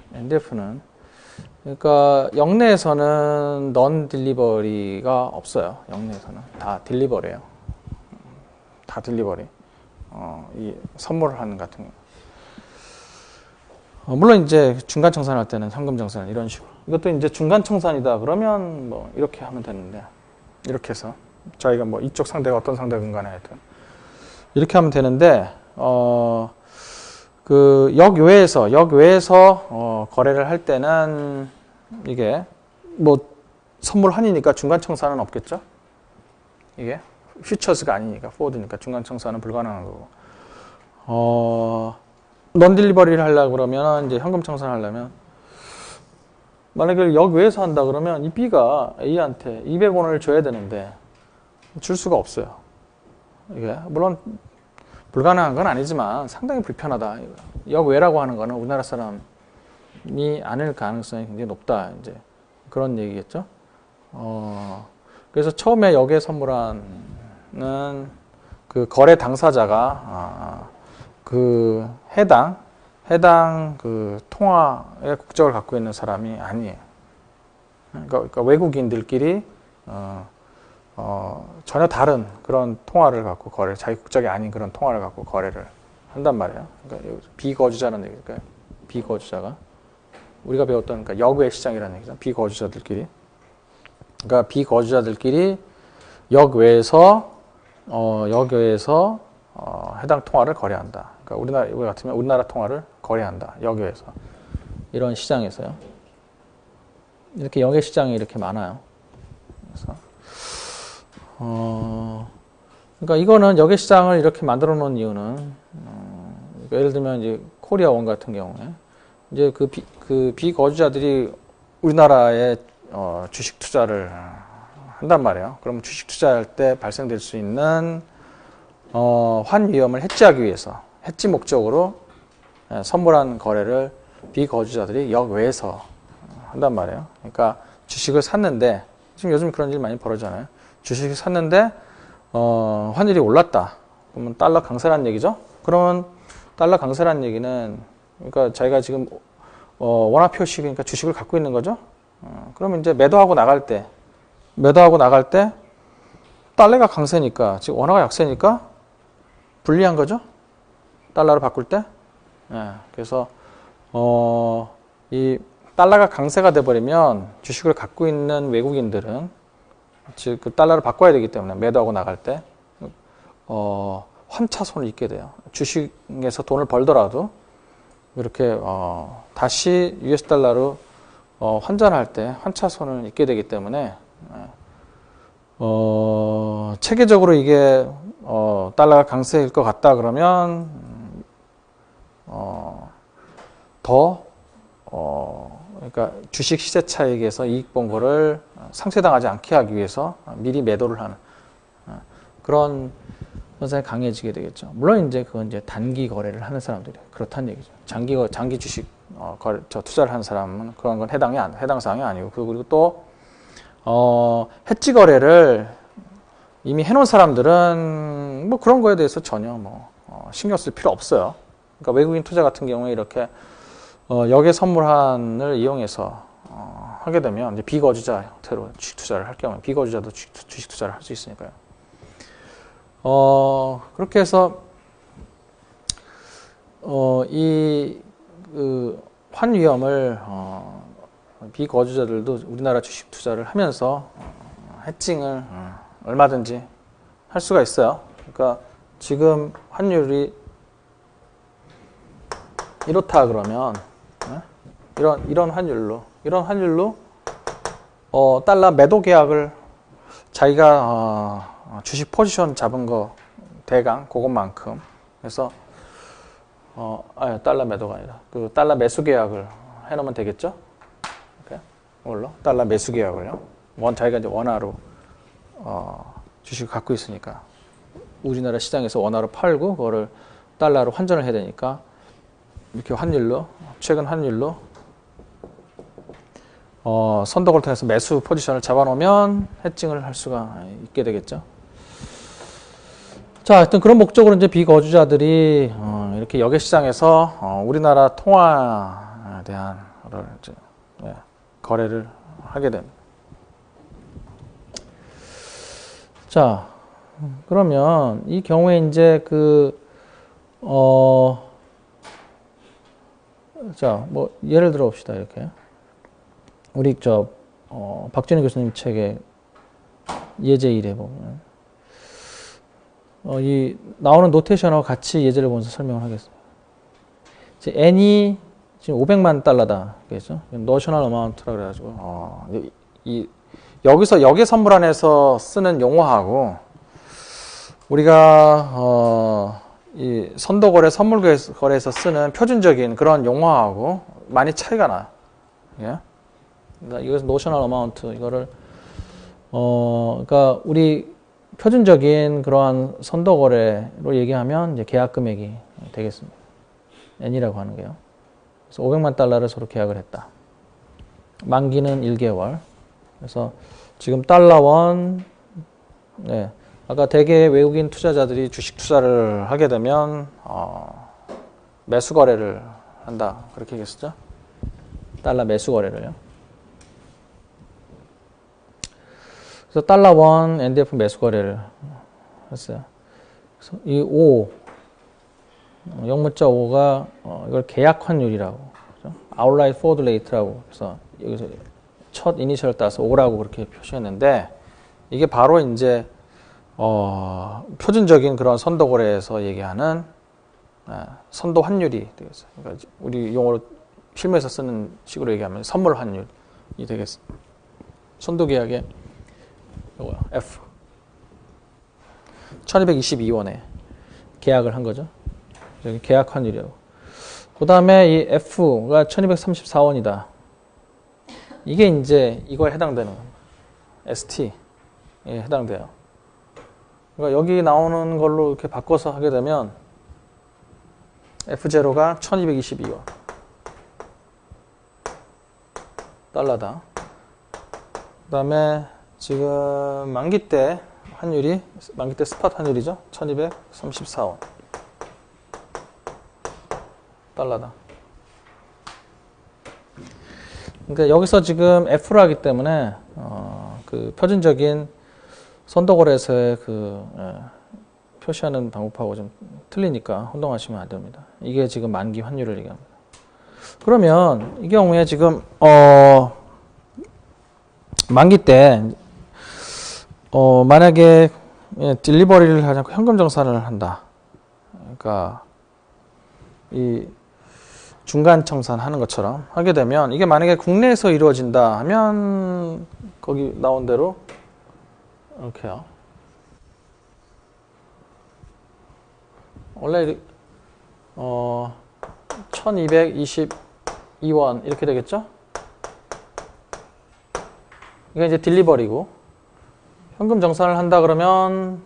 그러니까 영내에서는 넌 딜리버리가 없어요. 영내에서는 다 딜리버리예요. 다 딜리버리. 이 선물을 하는 같은 경우. 물론 이제 중간 청산할 때는 현금 정산 이런 식으로. 이것도 이제 중간 청산이다 그러면 뭐 이렇게 하면 되는데, 이렇게 해서 저희가 뭐 이쪽 상대가 어떤 상대건 간에 하여튼 이렇게 하면 되는데, 그 역외에서 거래를 할 때는 이게 뭐 선물 환이니까 중간 청산은 없겠죠. 이게 퓨처스가 아니니까 포워드니까 중간 청산은 불가능한 거고. 넌 딜리버리를 하려고 그러면 이제 현금 청산하려면, 만약에 역외에서 한다 그러면 이 B가 A한테 200원을 줘야 되는데 줄 수가 없어요. 이게 물론 불가능한 건 아니지만 상당히 불편하다. 역외라고 하는 거는 우리나라 사람이 아닐 가능성이 굉장히 높다. 이제 그런 얘기겠죠. 그래서 처음에 역외 선물하는 그 거래 당사자가 그 해당 그 통화의 국적을 갖고 있는 사람이 아니에요. 그러니까 외국인들끼리 전혀 다른 그런 통화를 갖고 자기 국적이 아닌 그런 통화를 갖고 거래를 한단 말이에요. 그러니까 비거주자라는 얘기니까요. 비거주자가 우리가 배웠던 그러니까 역외 시장이라는 얘기죠. 비거주자들끼리. 그러니까 비거주자들끼리 역외에서 해당 통화를 거래한다. 그러니까 우리 같으면 우리나라 통화를 거래한다. 역외에서. 이런 시장에서요. 이렇게 역외 시장이 이렇게 많아요. 그래서 그러니까 이거는 역외 시장을 이렇게 만들어 놓은 이유는 그러니까 예를 들면 이제 코리아원 같은 경우에 이제 그 비거주자들이 우리나라에 주식 투자를 한단 말이에요. 그러면 주식 투자할 때 발생될 수 있는 환 위험을 해지하기 위해서 해지 목적으로 선물한 거래를 비거주자들이 역외에서 한단 말이에요. 그러니까 주식을 샀는데 지금 요즘 그런 일 많이 벌어지잖아요. 주식을 샀는데 환율이 올랐다. 그러면 달러 강세라는 얘기죠. 그러면 달러 강세라는 얘기는 그러니까 자기가 지금 원화 표시니까 주식을 갖고 있는 거죠. 그러면 이제 매도하고 나갈 때 달러가 강세니까 지금 원화가 약세니까 불리한 거죠. 달러로 바꿀 때. 그래서 이 달러가 강세가 돼버리면 주식을 갖고 있는 외국인들은 즉 그 달러를 바꿔야 되기 때문에 매도하고 나갈 때 환차손을 입게 돼요. 주식에서 돈을 벌더라도 이렇게 다시 US 달러로 환전할 때 환차손을 입게 되기 때문에 체계적으로 이게 달러가 강세일 것 같다 그러면 그러니까 주식 시세 차익에서 이익 본 거를 상쇄당하지 않게 하기 위해서 미리 매도를 하는 그런 현상이 강해지게 되겠죠. 물론 이제 그건 이제 단기 거래를 하는 사람들이 그렇다는 얘기죠. 장기 주식 투자를 하는 사람은 그런 건 해당 사항이 아니고, 그리고 또 해지 거래를 이미 해놓은 사람들은 뭐 그런 거에 대해서 전혀 신경 쓸 필요 없어요. 그러니까 외국인 투자 같은 경우에 이렇게 역외 선물한을 이용해서 하게 되면 이제 비거주자 형태로 주식 투자를 할 경우에 비거주자도 주식 투자를 할 수 있으니까요. 그렇게 해서 환 위험을 비거주자들도 우리나라 주식 투자를 하면서 해칭을 얼마든지 할 수가 있어요. 그러니까 지금 환율이 이렇다 그러면 이런 환율로 달러 매도 계약을 자기가 주식 포지션 잡은 거 대강 그것만큼 해서 달러 매도가 아니라 그 달러 매수 계약을 해놓으면 되겠죠? 이렇게 이걸로 달러 매수 계약을요. 자기가 이제 원화로 주식을 갖고 있으니까 우리나라 시장에서 원화로 팔고 그거를 달러로 환전을 해야 되니까 이렇게 최근 환율로 선덕을 통해서 매수 포지션을 잡아놓으면 해칭을 할 수가 있게 되겠죠. 자, 하여튼 그런 목적으로 이제 비거주자들이 이렇게 역외 시장에서 우리나라 통화에 대한 거래를 하게 됩니다. 자, 그러면 이 경우에 이제 자, 뭐 예를 들어 봅시다. 이렇게 우리 박준희 교수님 책에 예제 1에 보면 이 나오는 노테이션하고 같이 예제를 보면서 설명을 하겠습니다. 이제 N이 지금 500만 달러다. 그죠? 노셔널 어마운트라 그래가지고 여기서 여기 선물 안에서 쓰는 용어하고 우리가 이 선도거래, 선물거래에서 쓰는 표준적인 그런 용어하고 많이 차이가 나요. 예? 그러니까 이것은 노셔널 어마운트 이거를 그러니까 우리 표준적인 그러한 선도거래로 얘기하면 이제 계약 금액이 되겠습니다. N이라고 하는 게요. 그래서 500만 달러를 서로 계약을 했다. 만기는 1개월. 그래서 지금 달러원, 네. 아까 대개 외국인 투자자들이 주식 투자를 하게 되면 매수 거래를 한다. 그렇게 얘기했었죠? 달러 매수 거래를요. 그래서 달러원 NDF 매수 거래를 했어요. 그래서 이 5, 영문자 5가 이걸 계약 환율이라고, 그렇죠? Outline forward rate라고. 그래서 여기서 첫 이니셜을 따서 5라고 그렇게 표시했는데 이게 바로 이제 표준적인 그런 선도 거래에서 얘기하는 선도 환율이 되겠어요. 그러니까 우리 용어로 실무에서 쓰는 식으로 얘기하면 선물 환율이 되겠습니다. 선도 계약의 이거요. F 1222원에 계약을 한 거죠. 여기 계약 환율이라고. 그 다음에 이 F가 1234원이다. 이게 이제 이거에 해당되는 겁니다. ST에 해당돼요. 그러니까 여기 나오는 걸로 이렇게 바꿔서 하게 되면 F0가 1222원 달러다. 그 다음에 지금 만기 때 환율이, 만기 때 스팟 환율이죠. 1234원 달러다. 그러니까 여기서 지금 F로 하기 때문에 그 표준적인 선도거래에서의 표시하는 방법하고 좀 틀리니까 혼동하시면 안 됩니다. 이게 지금 만기 환율을 얘기합니다. 그러면 이 경우에 지금 만기 때 만약에 딜리버리를 하지 않고 현금 정산을 한다. 그러니까 이 중간 청산하는 것처럼 하게 되면 이게 만약에 국내에서 이루어진다 하면 거기 나온 대로 이렇게요. 원래 1222원 이렇게 되겠죠? 이게 이제 딜리버리고 현금 정산을 한다 그러면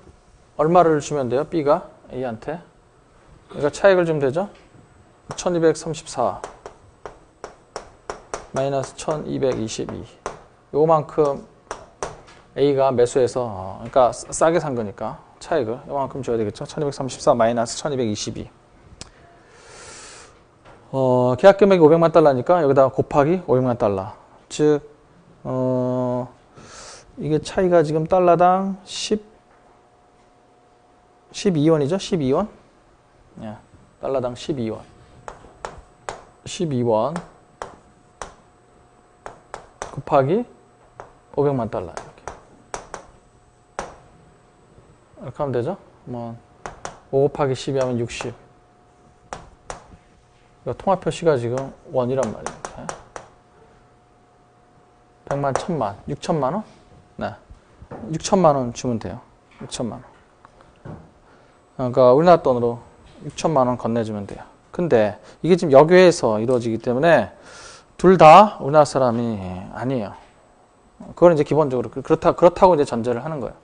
얼마를 주면 돼요? B가 A한테. 그러니까 차익을 주면 되죠? 1234 마이너스 1222 요만큼 A가 매수해서 그러니까 싸게 산 거니까 차익을 요만큼 줘야 되겠죠. 1234 마이너스 1222 계약 금액이 500만 달러니까 여기다 곱하기 500만 달러 즉 이게 차이가 지금 달러당 12원이죠. 12원 예, 달러당 12원 12원 곱하기 500만 달러 이렇게 하면 되죠. 5 곱하기 12 하면 60. 통화 표시가 지금 원이란 말이에요. 100만, 1000만, 6천만 원? 네. 6천만 원 주면 돼요. 6천만 원. 그러니까 우리나라 돈으로 6천만 원 건네주면 돼요. 근데 이게 지금 역외에서 이루어지기 때문에 둘 다 우리나라 사람이 아니에요. 그건 이제 기본적으로 그렇다고 이제 전제를 하는 거예요.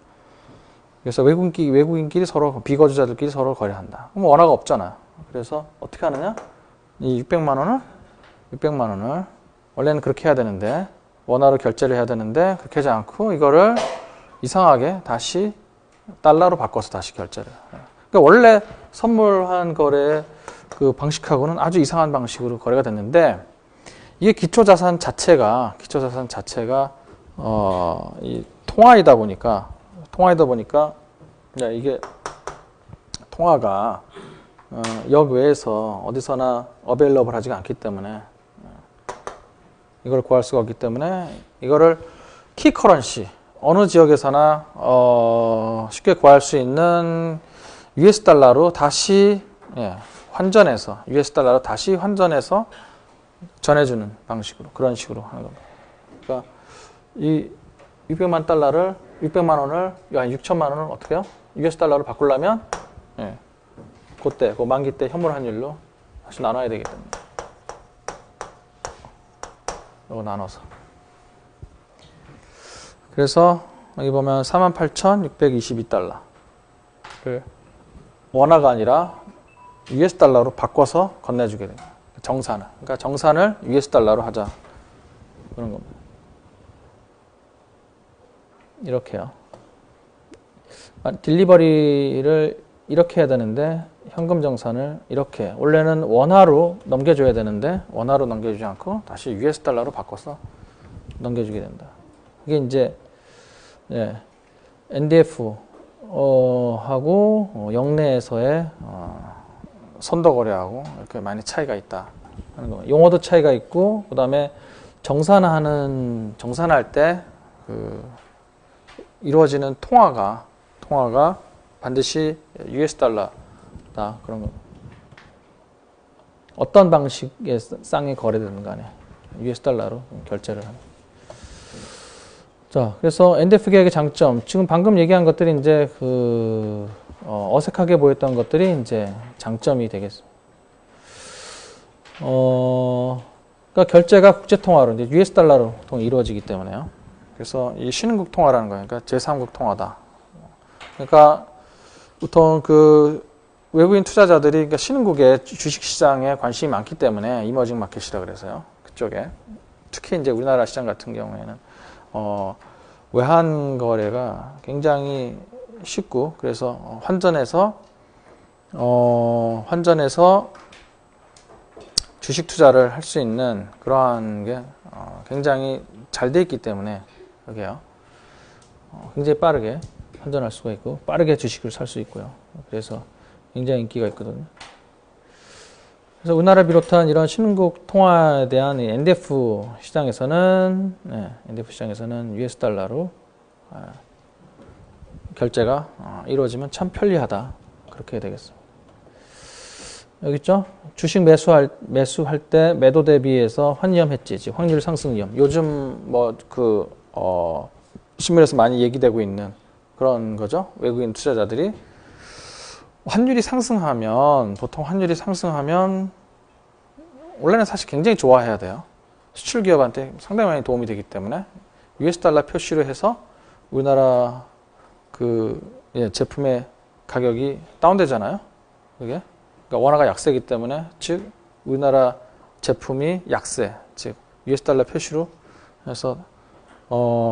그래서 외국인끼리 서로 비거주자들끼리 서로 거래한다. 그럼 원화가 없잖아. 그래서 어떻게 하느냐? 이 600만 원을 원래는 그렇게 해야 되는데 원화로 결제를 해야 되는데 그렇게 하지 않고 이거를 이상하게 다시 달러로 바꿔서 다시 결제를 해요. 그러니까 원래 선물한 거래 그 방식하고는 아주 이상한 방식으로 거래가 됐는데 이게 기초자산 자체가 이 통화이다 보니까 이게 통화가 역외에서 어디서나 어베일러블 하지가 않기 때문에 이걸 구할 수가 없기 때문에 이거를 키 커런시 어느 지역에서나 쉽게 구할 수 있는 US 달러로 다시 환전해서 US 달러로 다시 환전해서 전해주는 방식으로 그런 식으로 하는 겁니다. 그러니까 이 600만 원을 한 6천만 원을 어떻게 해요? US 달러로 바꾸려면 그때 그 만기 때 현물 환율로 다시 나눠야 되기 때문에 이거 나눠서 그래서 여기 보면 48,622달러를 원화가 아니라 US 달러로 바꿔서 건네주게 됩니다. 정산을. 그러니까 정산을 US 달러로 하자. 그런 겁니다. 이렇게요. 딜리버리를 이렇게 해야 되는데 현금 정산을 이렇게 원래는 원화로 넘겨줘야 되는데 원화로 넘겨주지 않고 다시 US 달러로 바꿔서 넘겨주게 된다. 이게 이제 NDF 하고 영내에서의 선도 거래하고 이렇게 많이 차이가 있다 하는 거. 용어도 차이가 있고 그다음에 정산할 때 이루어지는 통화가 반드시 US 달러다 그런 거. 어떤 방식의 쌍이 거래되는 간에 US 달러로 결제를 하는. 자, 그래서 NDF 계약의 장점. 지금 방금 얘기한 것들이 이제 어색하게 보였던 것들이 이제 장점이 되겠습니다. 그러니까 결제가 국제 통화로 이제 US 달러로 보통 이루어지기 때문에요. 그래서 이 신흥국 통화라는 거예요. 그러니까 제3국 통화다. 그러니까 보통 외국인 투자자들이 그러니까 신흥국의 주식 시장에 관심이 많기 때문에 이머징 마켓이라 그래서요. 그쪽에 특히 이제 우리나라 시장 같은 경우에는 외환 거래가 굉장히 쉽고 그래서 환전해서 주식 투자를 할 수 있는 그러한 게 굉장히 잘 돼 있기 때문에 여기요. 굉장히 빠르게 환전할 수가 있고 빠르게 주식을 살 수 있고요. 그래서 굉장히 인기가 있거든요. 그래서 우리나라 비롯한 이런 신흥국 통화에 대한 NDF 시장에서는 US 달러로 결제가 이루어지면 참 편리하다. 그렇게 되겠습니다. 여기 있죠? 주식 매수할 때 매도 대비해서 환위험 해지, 즉 확률 상승 위험. 요즘 신문에서 많이 얘기되고 있는 그런 거죠. 외국인 투자자들이 보통 환율이 상승하면 원래는 사실 굉장히 좋아해야 돼요. 수출 기업한테 상당히 많이 도움이 되기 때문에 US 달러 표시로 해서 우리나라 제품의 가격이 다운되잖아요. 그게 그러니까 원화가 약세이기 때문에 즉 우리나라 제품이 약세, 즉 US 달러 표시로 해서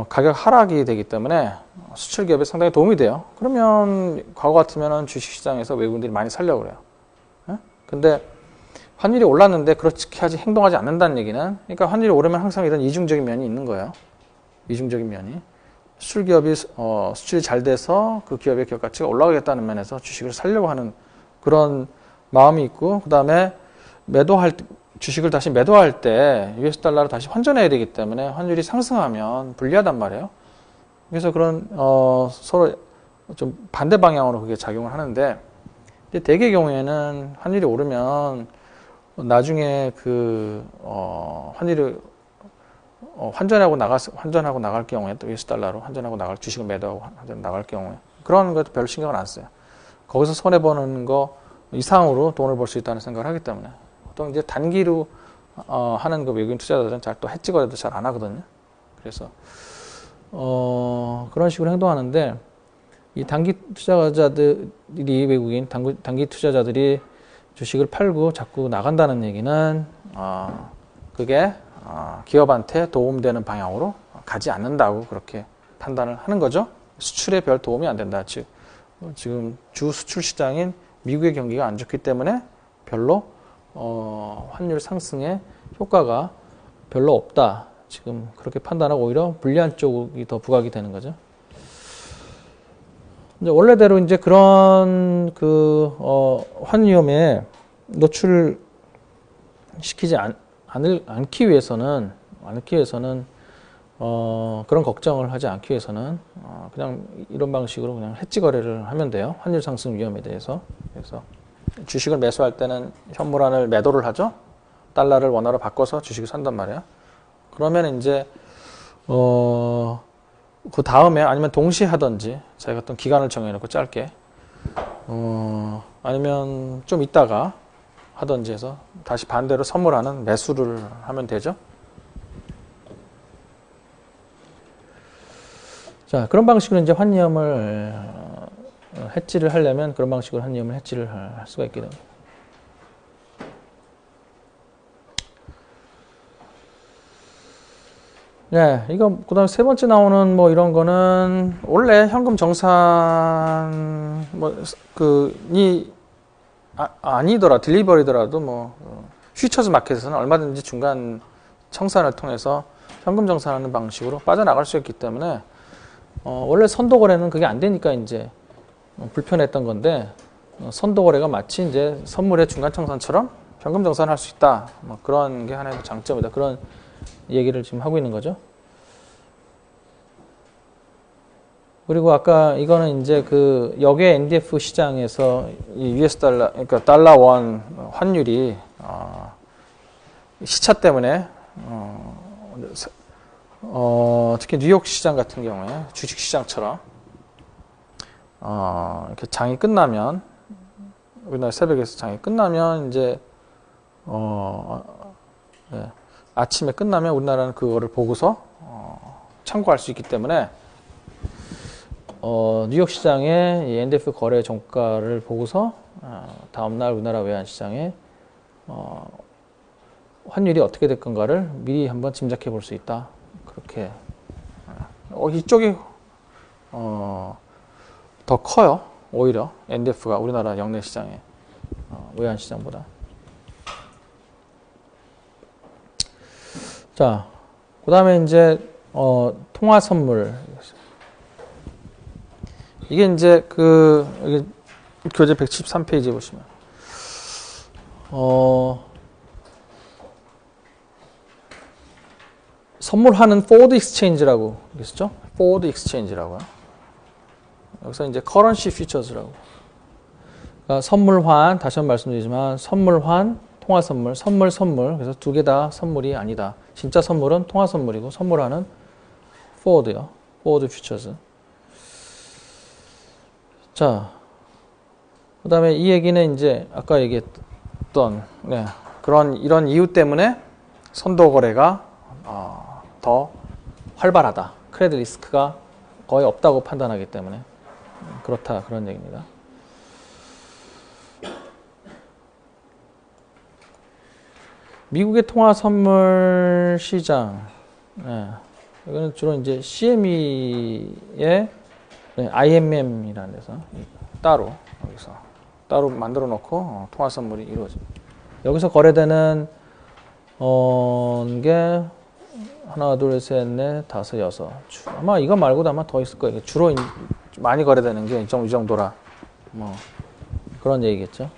가격 하락이 되기 때문에 수출 기업에 상당히 도움이 돼요. 그러면 과거 같으면 주식시장에서 외국인들이 많이 살려고 그래요. 근데 환율이 올랐는데 그렇게 행동하지 않는다는 얘기는 그러니까 환율이 오르면 항상 이런 이중적인 면이 있는 거예요. 이중적인 면이. 수출 기업이 수출이 잘 돼서 그 기업의 기업 가치가 올라가겠다는 면에서 주식을 살려고 하는 그런 마음이 있고 그다음에 주식을 다시 매도할 때 US 달러로 다시 환전해야 되기 때문에 환율이 상승하면 불리하단 말이에요. 그래서 그런 서로 좀 반대 방향으로 그게 작용을 하는데 대개 경우에는 환율이 오르면 나중에 환율을 환전하고 나갈 경우에 또 US 달러로 환전하고 나갈 주식을 매도하고 환전 나갈 경우에 그런 것도 별로 신경을 안 써요. 거기서 손해 보는 거 이상으로 돈을 벌 수 있다는 생각을 하기 때문에 보통 이제 단기로 하는 외국인 투자자들은 또 해지 거래도 잘 안 하거든요. 그래서 그런 식으로 행동하는데 이 단기 투자자들이 외국인 단기 투자자들이 주식을 팔고 자꾸 나간다는 얘기는 그게 기업한테 도움되는 방향으로 가지 않는다고 그렇게 판단을 하는 거죠. 수출에 별 도움이 안 된다. 즉 지금 주 수출 시장인 미국의 경기가 안 좋기 때문에 별로 환율 상승의 효과가 별로 없다. 지금 그렇게 판단하고 오히려 불리한 쪽이 더 부각이 되는 거죠. 이제 원래대로 이제 그런 환위험에 노출시키지 않기 위해서는 그런 걱정을 하지 않기 위해서는 그냥 이런 방식으로 그냥 해지 거래를 하면 돼요. 환율 상승 위험에 대해서. 그래서 주식을 매수할 때는 현물환을 매도를 하죠. 달러를 원화로 바꿔서 주식을 산단 말이에요. 그러면 이제 그 다음에 아니면 동시에 하든지 자기가 어떤 기간을 정해놓고 짧게 아니면 좀 있다가 하든지 해서 다시 반대로 선물하는 매수를 하면 되죠. 자, 그런 방식으로 이제 환위험을 해지를 하려면 그런 방식으로 환위험을 해지를 할 수가 있게 됩니다. 네, 이거 그다음 세 번째 나오는 뭐 이런 거는 원래 현금 정산 아니더라 딜리버리더라도 뭐 퓨처스 마켓에서는 얼마든지 중간 청산을 통해서 현금 정산하는 방식으로 빠져나갈 수 있기 때문에 원래 선도 거래는 그게 안 되니까 이제 불편했던 건데 선도 거래가 마치 이제 선물의 중간 청산처럼 현금 정산할 수 있다. 뭐 그런 게 하나의 장점이다. 그런 얘기를 지금 하고 있는 거죠. 그리고 아까 이거는 이제 그 역의 NDF 시장에서 이 US 달러, 그러니까 달러 원 환율이 시차 때문에 특히 뉴욕 시장 같은 경우에 주식 시장처럼 이렇게 장이 끝나면 우리나라 새벽에서 장이 끝나면 이제 네. 아침에 끝나면 우리나라는 그거를 보고서 참고할 수 있기 때문에 뉴욕 시장의 NDF 거래 종가를 보고서 다음날 우리나라 외환시장에 환율이 어떻게 될 건가를 미리 한번 짐작해 볼 수 있다. 그렇게 이쪽이 더 커요. 오히려 NDF가 우리나라 영내 시장의 외환시장보다. 자, 그 다음에 이제, 통화 선물. 이게 이제 이게 교재 113페이지 보시면, 선물하는 forward exchange라고 있었죠? forward exchange라고요. 여기서 이제 currency futures라고. 그러니까 선물환, 다시 한번 말씀드리지만, 선물환, 통화 선물, 선물. 그래서 두 개 다 선물이 아니다. 진짜 선물은 통화 선물이고 선물하는 forward요. forward futures. 자, 그 다음에 이 얘기는 이제 아까 얘기했던 이런 이유 때문에 선도 거래가 더 활발하다. 크레딧 리스크가 거의 없다고 판단하기 때문에 그렇다. 그런 얘기입니다. 미국의 통화 선물 시장, 이거는 주로 이제 CME의 IMM이라는 데서 따로 만들어 놓고 통화 선물이 이루어집니다. 여기서 거래되는 게 하나, 둘, 셋, 넷, 다섯, 여섯. 아마 이거 말고도 아마 더 있을 거예요. 주로 많이 거래되는 게 이 정도라. 뭐 그런 얘기겠죠.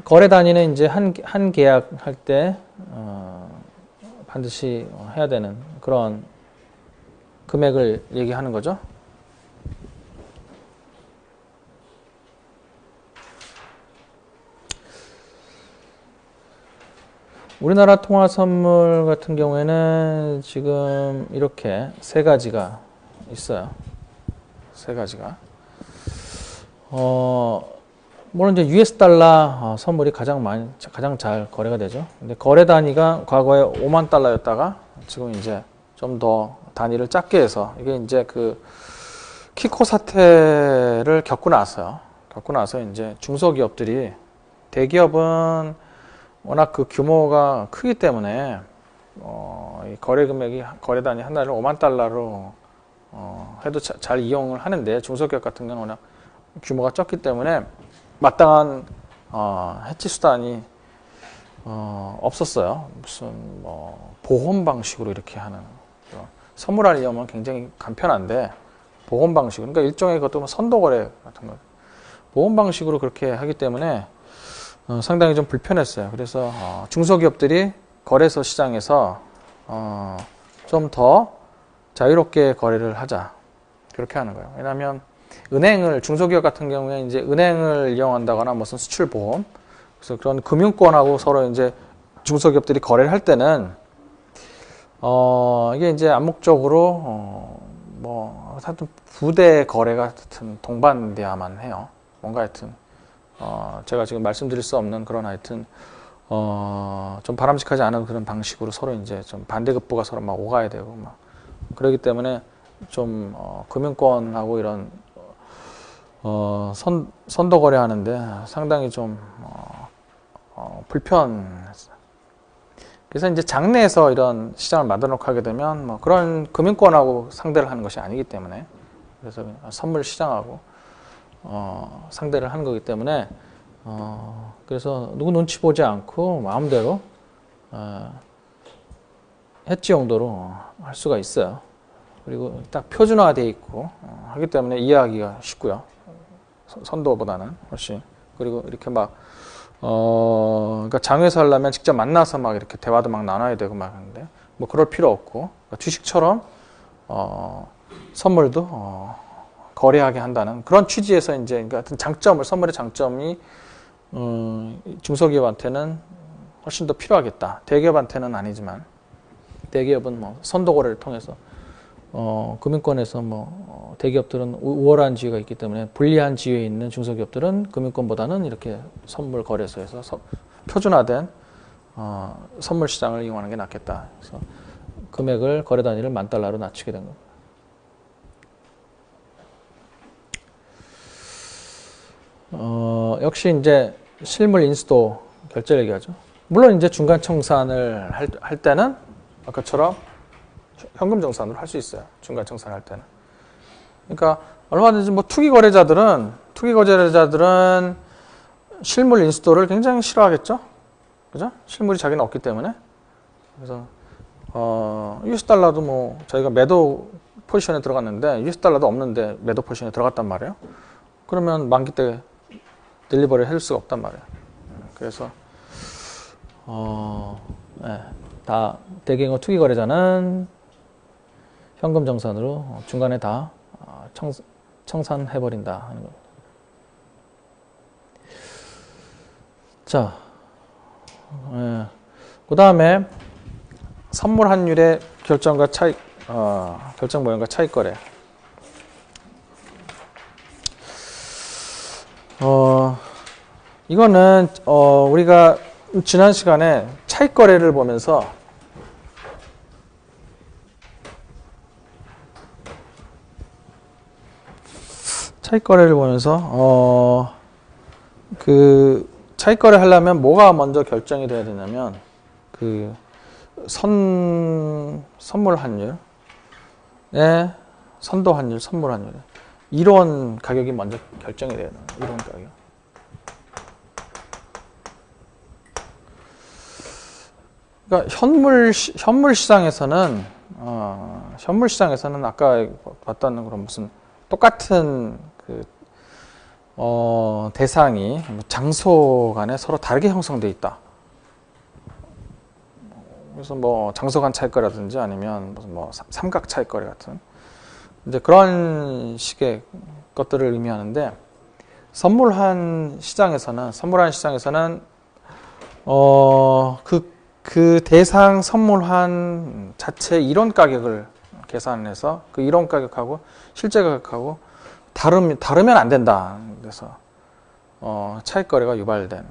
거래 단위는 이제 한 계약할 때 반드시 해야 되는 그런 금액을 얘기하는 거죠. 우리나라 통화 선물 같은 경우에는 지금 이렇게 세 가지가 있어요. 세 가지가. 물론 이제 US 달러 선물이 가장 잘 거래가 되죠. 근데 거래 단위가 과거에 5만 달러였다가 지금 이제 좀 더 단위를 작게 해서 이게 이제 그 키코 사태를 겪고 나서 이제 중소기업들이 대기업은 워낙 그 규모가 크기 때문에 이 거래 금액이 거래 단위 한 달에 5만 달러로 해도 잘 이용을 하는데 중소기업 같은 경우는 워낙 규모가 적기 때문에 마땅한 해치 수단이 없었어요. 무슨 뭐 보험 방식으로 이렇게 하는 선물하려면 굉장히 간편한데 보험 방식 그러니까 일종의 것도 선도거래 같은 거 보험 방식으로 그렇게 하기 때문에 상당히 좀 불편했어요. 그래서 중소기업들이 거래소 시장에서 좀 더 자유롭게 거래를 하자 그렇게 하는 거예요. 왜냐하면 중소기업 같은 경우에 이제 은행을 이용한다거나 무슨 수출 보험 그래서 그런 금융권하고 서로 이제 중소기업들이 거래를 할 때는 이게 이제 암묵적으로 뭐 하여튼 부대 거래가 하여튼 동반돼야만 해요. 뭔가 하여튼 제가 지금 말씀드릴 수 없는 그런 하여튼 좀 바람직하지 않은 그런 방식으로 서로 이제 좀 반대급부가 서로 막 오가야 되고 막 그렇기 때문에 좀 금융권하고 이런 선도 거래하는데 상당히 좀 불편했어요. 그래서 이제 장내에서 이런 시장을 만들어 놓고 하게 되면 뭐 그런 금융권하고 상대를 하는 것이 아니기 때문에 그래서 선물 시장하고 상대를 하는 거기 때문에 그래서 누구 눈치 보지 않고 마음대로 해지 용도로 할 수가 있어요. 그리고 딱 표준화되어 있고 하기 때문에 이해하기가 쉽고요. 선도보다는 훨씬. 그리고 이렇게 막 그러니까 장외에서 하려면 직접 만나서 막 이렇게 대화도 막 나눠야 되고 막 하는데 뭐 그럴 필요 없고 그러니까 주식처럼 선물도 거래하게 한다는 그런 취지에서 이제 그러니까 하여튼 선물의 장점이 중소기업한테는 훨씬 더 필요하겠다. 대기업한테는 아니지만 대기업은 뭐 선도 거래를 통해서 금융권에서 뭐 대기업들은 우월한 지위가 있기 때문에 불리한 지위에 있는 중소기업들은 금융권보다는 이렇게 선물 거래소에서 표준화된 선물 시장을 이용하는 게 낫겠다. 그래서 금액을 거래 단위를 $10,000로 낮추게 된 겁니다. 역시 이제 실물 인수도 결제를 얘기하죠. 물론 이제 중간 청산을 할 때는 아까처럼 현금 정산으로 할 수 있어요. 중간 청산할 때는. 그러니까 얼마든지 뭐 투기 거래자들은 실물 인수도를 굉장히 싫어하겠죠. 그죠? 실물이 자기는 없기 때문에. 그래서 US 달러도 뭐 저희가 매도 포지션에 들어갔는데 US 달러도 없는데 매도 포지션에 들어갔단 말이에요. 그러면 만기 때 딜리버리를 해줄 수가 없단 말이에요. 그래서 다 대규모 투기 거래자는 현금 정산으로 중간에 다 청산해버린다 하는 겁니다. 자, 그 다음에 선물 환율의 결정과 결정 모형과 차익 거래. 이거는 우리가 지난 시간에 차익 거래를 보면서 그 차익 거래 하려면 뭐가 먼저 결정이 돼야 되냐면 그 선물 환율의 선도 환율, 선물 환율 이론 가격이 먼저 결정이 돼야 돼요. 이론 가격. 그러니까 현물 시장에서는 아까 봤던 그런 무슨 똑같은 그 대상이 장소 간에 서로 다르게 형성돼 있다. 그래서 뭐 장소 간 차익거래라든지 아니면 무슨 뭐 삼각 차익거래 같은 이제 그런 식의 것들을 의미하는데 선물한 시장에서는 그 대상 선물한 자체 이론 가격을 계산해서 그 이론 가격하고 실제 가격하고 다르면 안 된다. 그래서 차익 거래가 유발된.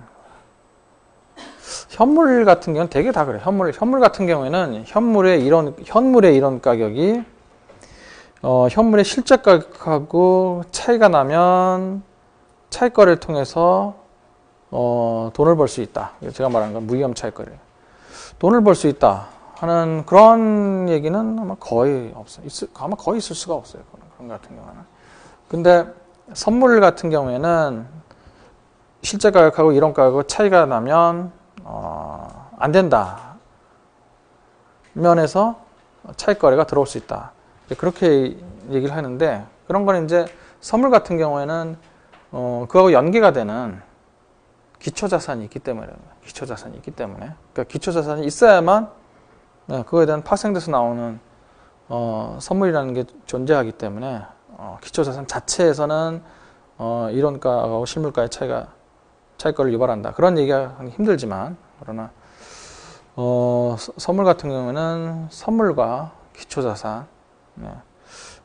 현물 같은 경우는 되게 다 그래요. 현물 같은 경우에는 현물의 이론 가격이 현물의 실제 가격하고 차이가 나면 차익 거래를 통해서 돈을 벌 수 있다. 제가 말하는 건 무위험 차익 거래. 돈을 벌 수 있다 하는 그런 얘기는 아마 거의 없어요. 아마 거의 있을 수가 없어요. 그런 것 같은 경우는. 근데 선물 같은 경우에는 실제 가격하고 이론 가격하고 차이가 나면 안 된다 면에서 차익거래가 들어올 수 있다. 그렇게 얘기를 하는데, 그런 건 이제 선물 같은 경우에는 그거하고 연계가 되는 기초자산이 있기 때문에, 그러니까 기초자산이 있어야만 그거에 대한 파생돼서 나오는 선물이라는 게 존재하기 때문에 기초자산 자체에서는 이론가하고 실물가의 차익거래를 유발한다. 그런 얘기가 하기 힘들지만, 그러나 선물 같은 경우에는 선물과 기초자산,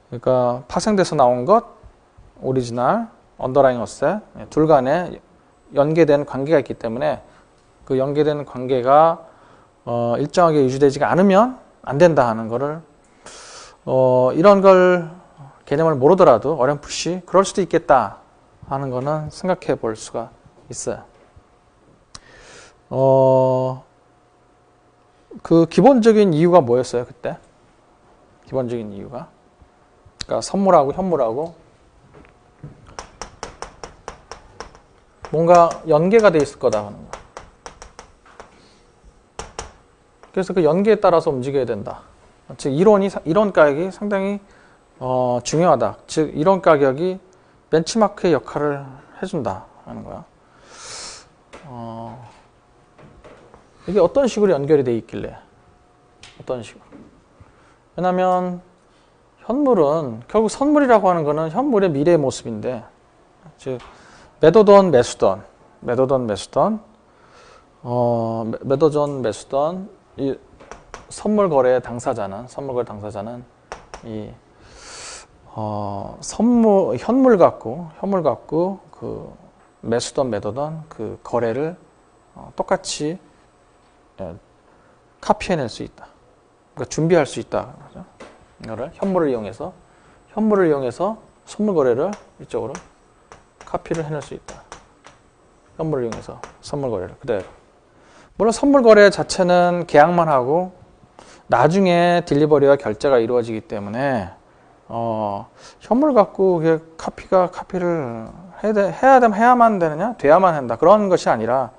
그러니까 파생돼서 나온 것, 오리지널, 언더라잉 어셋 둘 간에 연계된 관계가 있기 때문에 그 연계된 관계가 일정하게 유지되지가 않으면 안 된다 하는 거를 이런 걸 개념을 모르더라도 어렴풋이 그럴 수도 있겠다 하는 거는 생각해 볼 수가 있어요. 그 기본적인 이유가 뭐였어요, 그때? 기본적인 이유가. 그러니까 선물하고 현물하고 뭔가 연계가 돼 있을 거다 하는 거. 그래서 그 연계에 따라서 움직여야 된다. 즉 이론 가격이 상당히 중요하다. 즉 이론 가격이 벤치마크의 역할을 해준다 하는 거야. 이게 어떤 식으로 연결이 돼 있길래? 어떤 식으로? 왜냐하면 현물은 결국 선물이라고 하는 거는 현물의 미래의 모습인데, 즉 매도던 매수던, 이 선물 거래 당사자는 이 현물 갖고 그 매수던 매도던 그 거래를 똑같이 카피해낼 수 있다. 그러니까 준비할 수 있다. 이거를 현물을 이용해서 선물 거래를 이쪽으로 카피를 해낼 수 있다. 현물을 이용해서 선물 거래를 그대로. 물론 선물 거래 자체는 계약만 하고 나중에 딜리버리와 결제가 이루어지기 때문에 현물 갖고 카피를 해야만 되느냐? 돼야만 한다. 그런 것이 아니라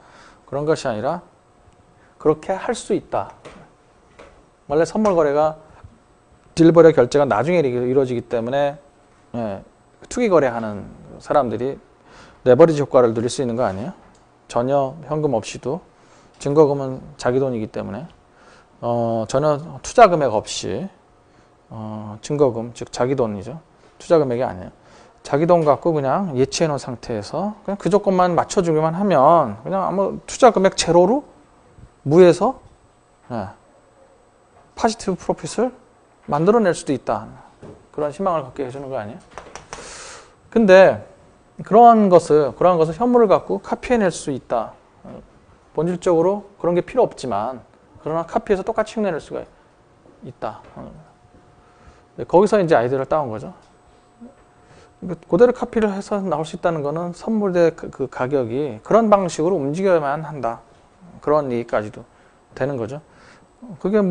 그렇게 할 수 있다. 원래 선물 거래가 딜리버리와 결제가 나중에 이루어지기 때문에 투기 거래하는 사람들이 레버리지 효과를 누릴 수 있는 거 아니에요? 전혀 현금 없이도 증거금은 자기 돈이기 때문에 전혀 투자 금액 없이 증거금, 즉 자기 돈이죠. 투자 금액이 아니에요. 자기 돈 갖고 그냥 예치해 놓은 상태에서 그냥 그 조건만 맞춰주기만 하면 그냥 아무 투자 금액 제로로 무에서 파지티브 프로핏을 만들어낼 수도 있다. 그런 희망을 갖게 해주는 거 아니에요? 근데 그러한 것을 현물을 갖고 카피해낼 수 있다. 본질적으로 그런 게 필요 없지만 그러나 카피해서 똑같이 흉내낼 수가 있다. 거기서 이제 아이디어를 따온 거죠. 그대로 카피를 해서 나올 수 있다는 거는 선물의 그 가격이 그런 방식으로 움직여야만 한다. 그런 얘기까지도 되는 거죠. 그게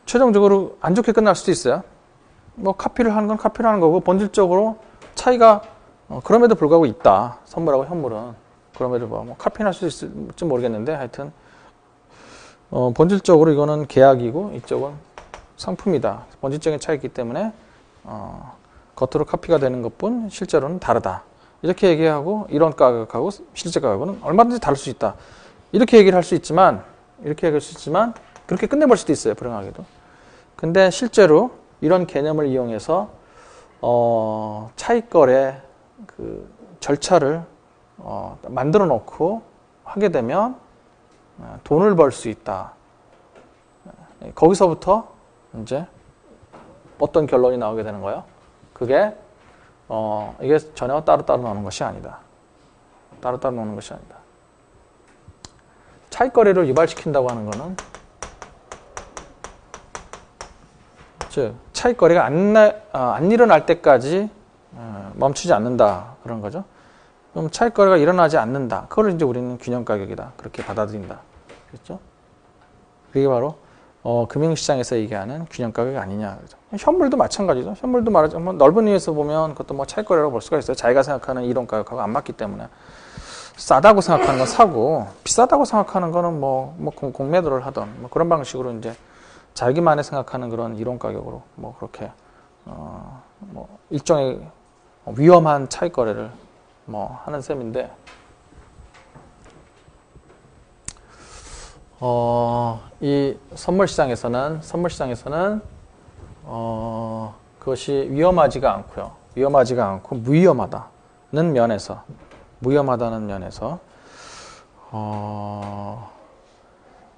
최종적으로 안 좋게 끝날 수도 있어요. 카피를 하는 건 카피를 하는 거고 본질적으로 차이가 그럼에도 불구하고 있다. 선물하고 현물은. 그럼에도 불구하고 카피는 할 수 있을지 모르겠는데 하여튼 본질적으로 이거는 계약이고 이쪽은 상품이다. 본질적인 차이기 때문에 겉으로 카피가 되는 것뿐 실제로는 다르다. 이렇게 얘기하고 이론 가격하고 실제 가격은 얼마든지 다를 수 있다. 이렇게 얘기를 할 수 있지만 그렇게 끝내볼 수도 있어요. 불행하게도. 근데 실제로 이런 개념을 이용해서 차익거래 그 절차를 만들어 놓고 하게 되면 돈을 벌 수 있다. 거기서부터 이제 어떤 결론이 나오게 되는 거예요? 그게 이게 전혀 따로따로 나오는 것이 아니다. 따로따로 나오는 것이 아니다. 차익거래를 유발시킨다고 하는 거는 즉 차익거래가 안 일어날 때까지 멈추지 않는다. 그런 거죠. 그럼 차익거래가 일어나지 않는다. 그걸 이제 우리는 균형가격이다. 그렇게 받아들인다. 그렇죠? 그게 바로 금융시장에서 얘기하는 균형가격이 아니냐. 그렇죠? 현물도 마찬가지죠. 현물도 말하자면 넓은 의미에서 보면 그것도 차익거래라고 볼 수가 있어요. 자기가 생각하는 이론가격하고 안 맞기 때문에. 싸다고 생각하는 건 사고 비싸다고 생각하는 거는 공매도를 하던 뭐 그런 방식으로 이제 자기만의 생각하는 그런 이론 가격으로 뭐 그렇게 뭐 일종의 위험한 차익 거래를 뭐 하는 셈인데 이 선물 시장에서는 그것이 위험하지가 않고 무위험하다는 면에서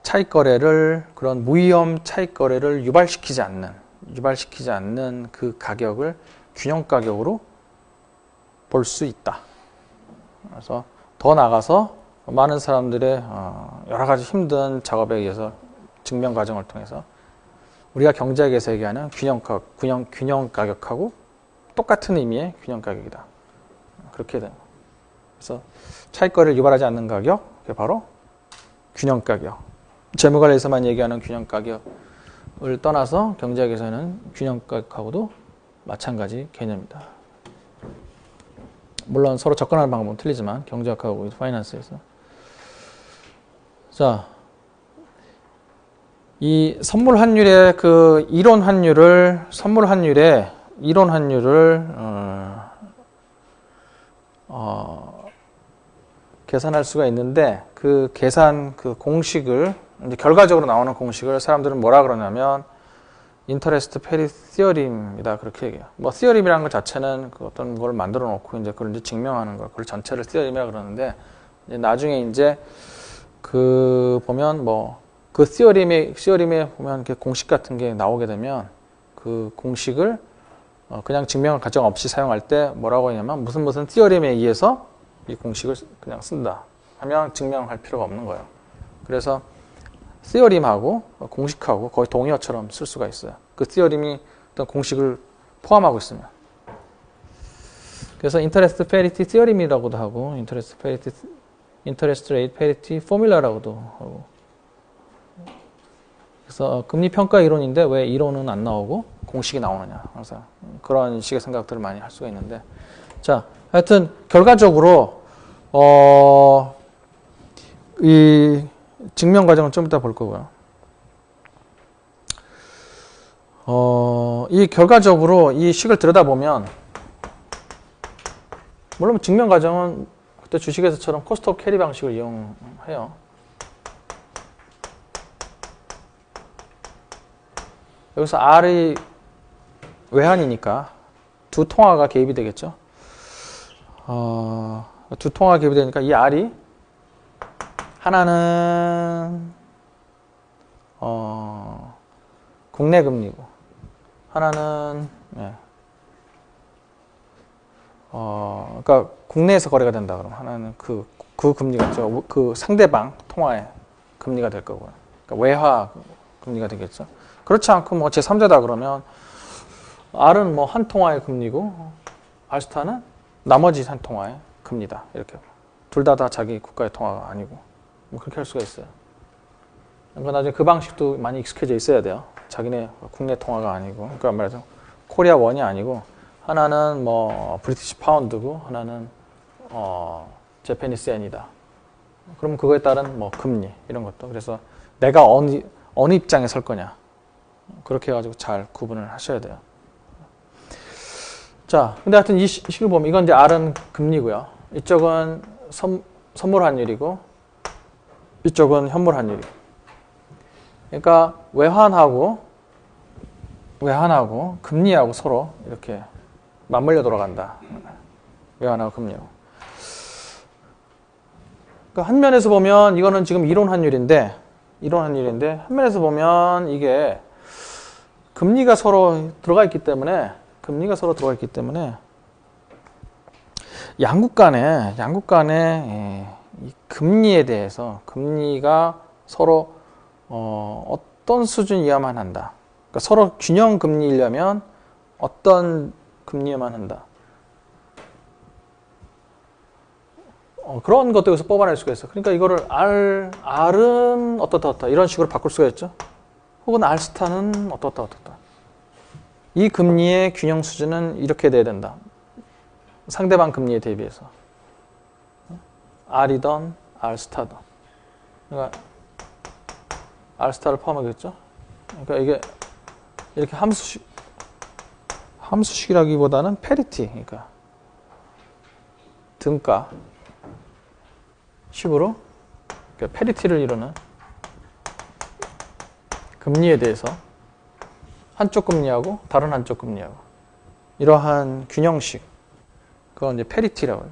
차익 거래를 그런 무위험 차익 거래를 유발시키지 않는 그 가격을 균형 가격으로 볼 수 있다. 그래서 더 나아가서 많은 사람들의 여러 가지 힘든 작업에 의해서 증명 과정을 통해서 우리가 경제학에서 얘기하는 균형 가격하고 똑같은 의미의 균형 가격이다. 그렇게 된. 그래서 차익 거래를 유발하지 않는 가격, 그게 바로 균형 가격. 재무관리에서만 얘기하는 균형 가격을 떠나서 경제학에서는 균형 가격하고도 마찬가지 개념이다. 물론 서로 접근하는 방법은 틀리지만 경제학하고 파이낸스에서. 자, 이 선물 환율의 그 선물 환율의 이론 환율을 계산할 수가 있는데 그 계산 그 공식을 이제 결과적으로 나오는 공식을 사람들은 뭐라 그러냐면 인터레스트 페리 시어림이다 그렇게 얘기해요. 뭐 시어림이라는 것 자체는 그 어떤 걸 만들어 놓고 이제 그걸 이제 증명하는 거, 그걸 전체를 시어림이라 그러는데 이제 나중에 이제 그 보면 뭐 그 시어림에 보면 이렇게 공식 같은 게 나오게 되면 그 공식을 그냥 증명을 가정 없이 사용할 때 뭐라고 하냐면 무슨 시어림에 의해서 이 공식을 그냥 쓴다 하면 증명할 필요가 없는 거예요. 그래서 시어림하고 공식하고 거의 동의어처럼 쓸 수가 있어요. 그 시어림이 어떤 공식을 포함하고 있으면. 그래서 인터레스트 페리티 시어림이라고도 하고 인터레스트 레이트 페리티 포뮬라라고도 하고. 그래서 금리 평가 이론인데 왜 이론은 안 나오고 공식이 나오느냐. 항상 그런 식의 생각들을 많이 할 수가 있는데. 자, 하여튼 결과적으로 이 증명 과정은 좀 이따 볼 거고요. 이 결과적으로 이 식을 들여다보면 물론 증명 과정은 그때 주식에서처럼 코스트 오브 캐리 방식을 이용해요. 여기서 R이 외환이니까 두 통화가 개입이 되겠죠. 두 통화가 개입이 되니까 이 R이 하나는 국내 금리고 하나는 그러니까 국내에서 거래가 된다 그러면 하나는 그 금리가 그 상대방 통화의 금리가 될 거고요. 그러니까 외화 금리가 되겠죠. 그렇지 않고 뭐 제3자다 그러면 R은 뭐 한 통화의 금리고 R스타는 나머지 한 통화의 금리다. 이렇게 둘 다 자기 국가의 통화가 아니고 뭐 그렇게 할 수가 있어요. 그러니까 나중에 그 방식도 많이 익숙해져 있어야 돼요. 자기네 국내 통화가 아니고, 그러니까 말해서 코리아 원이 아니고 하나는 뭐 브리티시 파운드고 하나는 제페니스 엔이다. 그럼 그거에 따른 뭐 금리 이런 것도. 그래서 내가 어느 입장에 설 거냐 그렇게 해가지고 잘 구분을 하셔야 돼요. 자, 근데 하여튼 이 식을 보면 이건 이제 R은 금리고요. 이쪽은 선물 환율이고 이쪽은 현물 환율이. 그러니까 외환하고 금리하고 서로 이렇게 맞물려 돌아간다. 외환하고 금리하고. 그러니까 한 면에서 보면 이거는 지금 이론 환율인데 한 면에서 보면 이게 금리가 서로 들어가 있기 때문에 양국 간에 이 금리에 대해서 금리가 서로 어떤 수준이어야만 한다. 그러니까 서로 균형 금리이려면 어떤 금리여만 한다. 그런 것도 여기서 뽑아낼 수가 있어. 그러니까 이거를 R은 어떻다 이런 식으로 바꿀 수가 있죠. 혹은 R스타는 어떻다. 이 금리의 균형 수준은 이렇게 돼야 된다. 상대방 금리에 대비해서. R이던 R스타든. 그러니까 R스타를 포함하겠죠. 그러니까 이게 이렇게 함수식이라기보다는 페리티, 그러니까 등가 식으로 그러니까 페리티를 이루는 금리에 대해서 한쪽 금리하고 다른 한쪽 금리하고 이러한 균형식, 그건 이제 페리티라고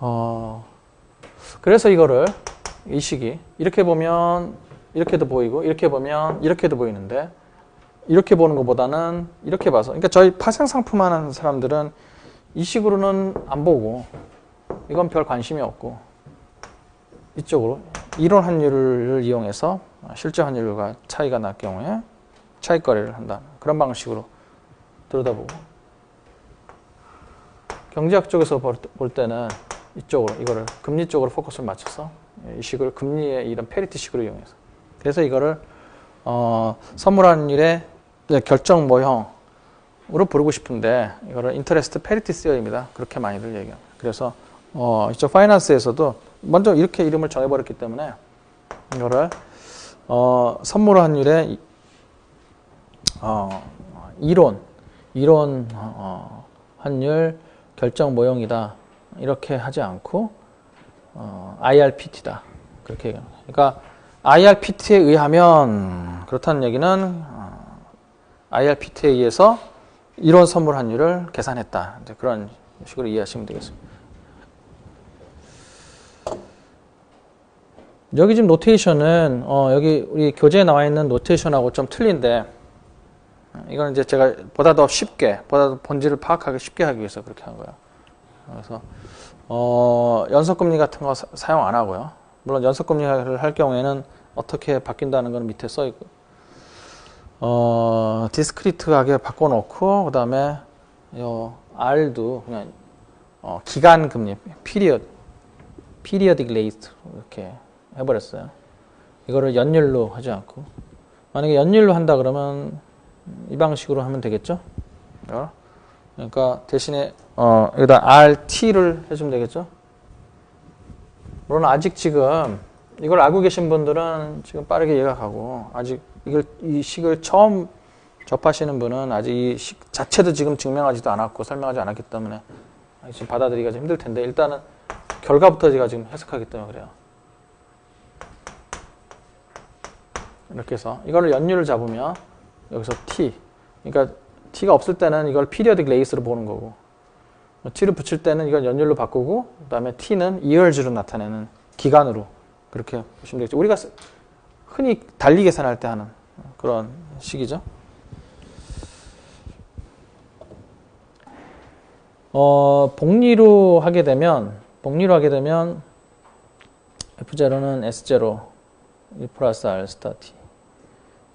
해요. 그래서 이거를 이 식이 이렇게 보면 이렇게도 보이고 이렇게 보면 이렇게도 보이는데 이렇게 보는 것보다는 이렇게 봐서, 그러니까 저희 파생 상품 하는 사람들은 이 식으로는 안 보고 이건 별 관심이 없고 이쪽으로 이론 환율을 이용해서 실제 환율과 차이가 날 경우에 차익거래를 한다. 그런 방식으로 들여다보고, 경제학 쪽에서 볼 때는 이쪽으로 이거를 금리 쪽으로 포커스를 맞춰서 이 식을 금리의 이런 페리티 식으로 이용해서, 그래서 이거를 선물 환율의 결정 모형으로 부르고 싶은데 이거를 인터레스트 페리티 시어입니다. 그렇게 많이들 얘기합니다. 그래서 이쪽 파이낸스에서도 먼저 이렇게 이름을 정해버렸기 때문에 이거를 선물 환율의 이론 환율 결정 모형이다 이렇게 하지 않고 IRPT다 그렇게 얘기합니다. 그러니까 IRPT에 의하면, 그렇다는 얘기는 IRPT에 의해서 이론 선물 환율을 계산했다, 이제 그런 식으로 이해하시면 되겠습니다. 여기 지금 노테이션은 여기 우리 교재에 나와 있는 노테이션하고 좀 틀린데, 이건 이제 제가 보다 더 본질을 파악하기 쉽게 하기 위해서 그렇게 한 거예요. 그래서 연속금리 같은 거 사용 안 하고요. 물론 연속금리를 할 경우에는 어떻게 바뀐다는 건 밑에 써 있고, 디스크리트하게 바꿔놓고, 그 다음에 R도 그냥 기간금리, periodic rate 이렇게 해버렸어요. 이거를 연율로 하지 않고, 만약에 연율로 한다 그러면 이 방식으로 하면 되겠죠. 그러니까 대신에 여기다 RT를 해주면 되겠죠. 물론 아직 지금 이걸 알고 계신 분들은 지금 빠르게 이해가 가고, 아직 이 식을 처음 접하시는 분은 아직 이 식 자체도 지금 증명하지도 않았고 설명하지 않았기 때문에 지금 받아들이기가 좀 힘들 텐데, 일단은 결과부터 제가 지금 해석하기 때문에 그래요. 이렇게 해서 이거를 연율을 잡으면 여기서 T, 그러니까 T가 없을 때는 이걸 periodic rate로 보는 거고, T를 붙일 때는 이걸 연율로 바꾸고, 그 다음에 T는 years로 나타내는 기간으로 그렇게 보시면 되겠죠. 우리가 흔히 달리 계산할 때 하는 그런 식이죠. 복리로 하게 되면 F0는 S0 1 플러스 R 스타 T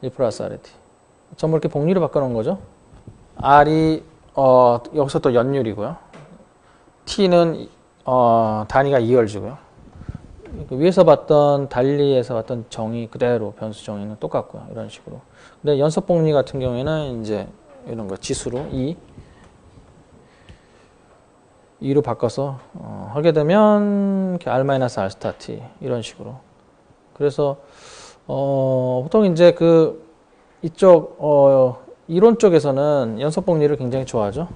1 플러스 RT 전부 이렇게 복리로 바꿔놓은 거죠. R이 여기서 또 연율이고요. T는 단위가 2열주고요. 위에서 봤던 달리에서 봤던 정의 그대로 변수 정의는 똑같고요. 이런 식으로. 근데 연속 복리 같은 경우에는 이제 이런 거 지수로 2로 바꿔서 하게 되면 이렇게 R-R 스타 T 이런 식으로. 그래서 보통 이제 이쪽 이론 쪽에서는 연속 복리를 굉장히 좋아하죠.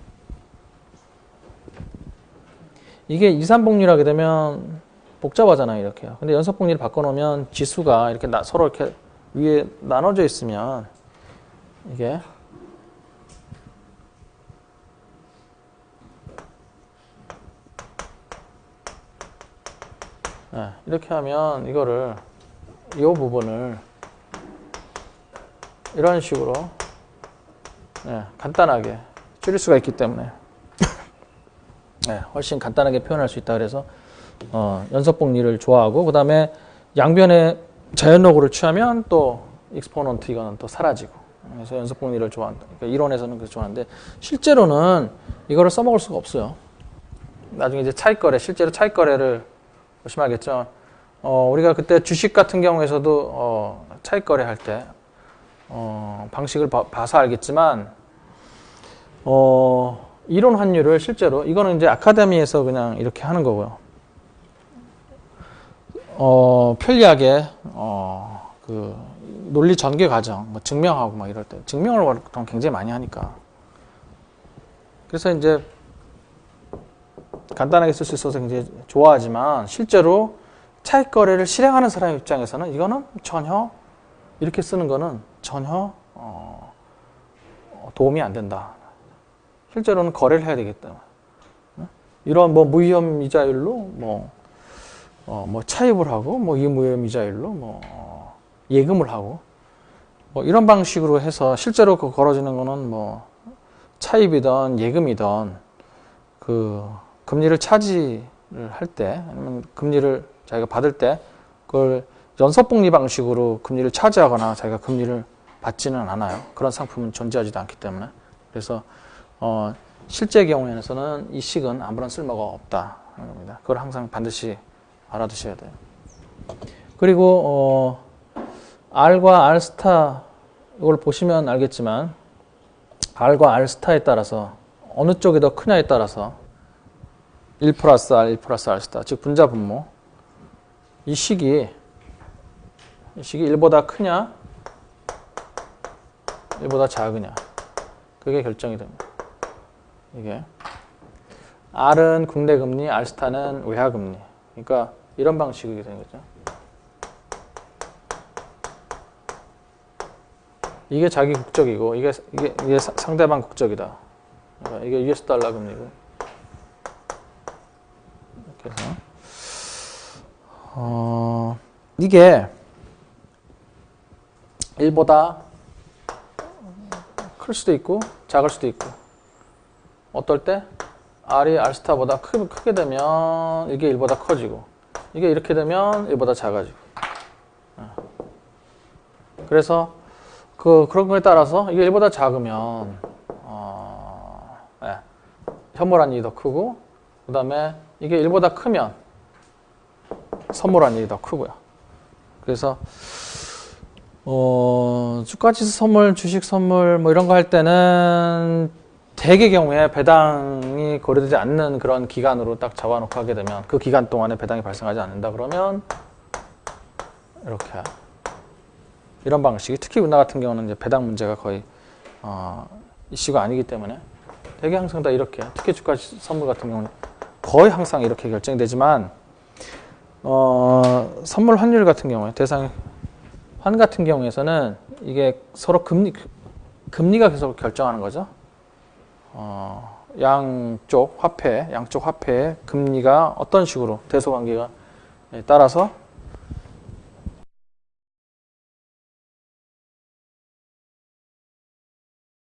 이게 2, 3복리를 하게 되면 복잡하잖아요, 이렇게요. 근데 연속 복리를 바꿔놓으면 지수가 이렇게 서로 이렇게 위에 나눠져 있으면 이게 이렇게 하면 이거를 이 부분을 이런 식으로 간단하게 줄일 수가 있기 때문에 훨씬 간단하게 표현할 수 있다. 그래서 연속복리를 좋아하고, 그 다음에 양변에 자연로고를 취하면 또 익스포넌트 이거는 또 사라지고, 그래서 연속복리를 좋아한다. 그러니까 이론에서는 그렇게 좋아하는데 실제로는 이거를 써먹을 수가 없어요. 나중에 이제 차익거래, 실제로 차익거래를 보시면 알겠죠. 우리가 그때 주식 같은 경우에서도 차익거래 할 때 방식을 봐서 알겠지만 이론 환율을 실제로 이거는 이제 아카데미에서 그냥 이렇게 하는 거고요. 편리하게 그 논리 전개 과정 뭐 증명하고 막 이럴 때 증명을 보통 굉장히 많이 하니까 그래서 이제 간단하게 쓸 수 있어서 굉장히 좋아하지만 실제로 차익 거래를 실행하는 사람 입장에서는 이거는 전혀 이렇게 쓰는 거는 전혀 도움이 안 된다. 실제로는 거래를 해야 되기 때문에 이런 뭐 무위험 이자율로 뭐 차입을 하고 뭐 이 무위험 이자율로 뭐 예금을 하고 뭐 이런 방식으로 해서 실제로 그 걸어지는 거는 뭐 차입이든 예금이든 그 금리를 차지를 할 때 아니면 금리를 자기가 받을 때 그걸 연속복리 방식으로 금리를 차지하거나 자기가 금리를 받지는 않아요. 그런 상품은 존재하지도 않기 때문에. 그래서 실제 경우에서는 이 식은 아무런 쓸모가 없다는 겁니다. 그걸 항상 반드시 알아두셔야 돼요. 그리고 R과 R 스타 이걸 보시면 알겠지만 R과 R 스타에 따라서 어느 쪽이 더 크냐에 따라서 1 플러스 R, 1 플러스 R 스타 즉 분자 분모 이 식이 1보다 크냐 1보다 작으냐 그게 결정이 됩니다. 이게 R은 국내 금리, R 스타는 외화 금리. 그러니까 이런 방식이 되는 거죠. 이게 자기 국적이고 이게 상대방 국적이다. 그러니까 이게 US 달러 금리고. 이렇게 해서 이게 1보다 클 수도 있고 작을 수도 있고 어떨 때 R이 R 스타보다 크게 되면 이게 1보다 커지고 이게 이렇게 되면 1보다 작아지고 그래서 그런 거에 따라서 이게 1보다 작으면 현물한 일이 더 크고 그 다음에 이게 1보다 크면 선물한 일이 더 크고요. 그래서 주가지수 선물, 주식 선물 뭐 이런 거 할 때는 대개 경우에 배당이 거래되지 않는 그런 기간으로 딱 잡아놓고 하게 되면 그 기간 동안에 배당이 발생하지 않는다 그러면 이렇게 이런 방식이 특히 우리나라 같은 경우는 이제 배당 문제가 거의 이슈가 아니기 때문에 되게 항상 다 이렇게 특히 주가지수 선물 같은 경우는 거의 항상 이렇게 결정이 되지만 선물 환율 같은 경우에 대상 환 같은 경우에서는 이게 서로 금리가 계속 결정하는 거죠. 양쪽 화폐의 금리가 어떤 식으로 대소관계가 따라서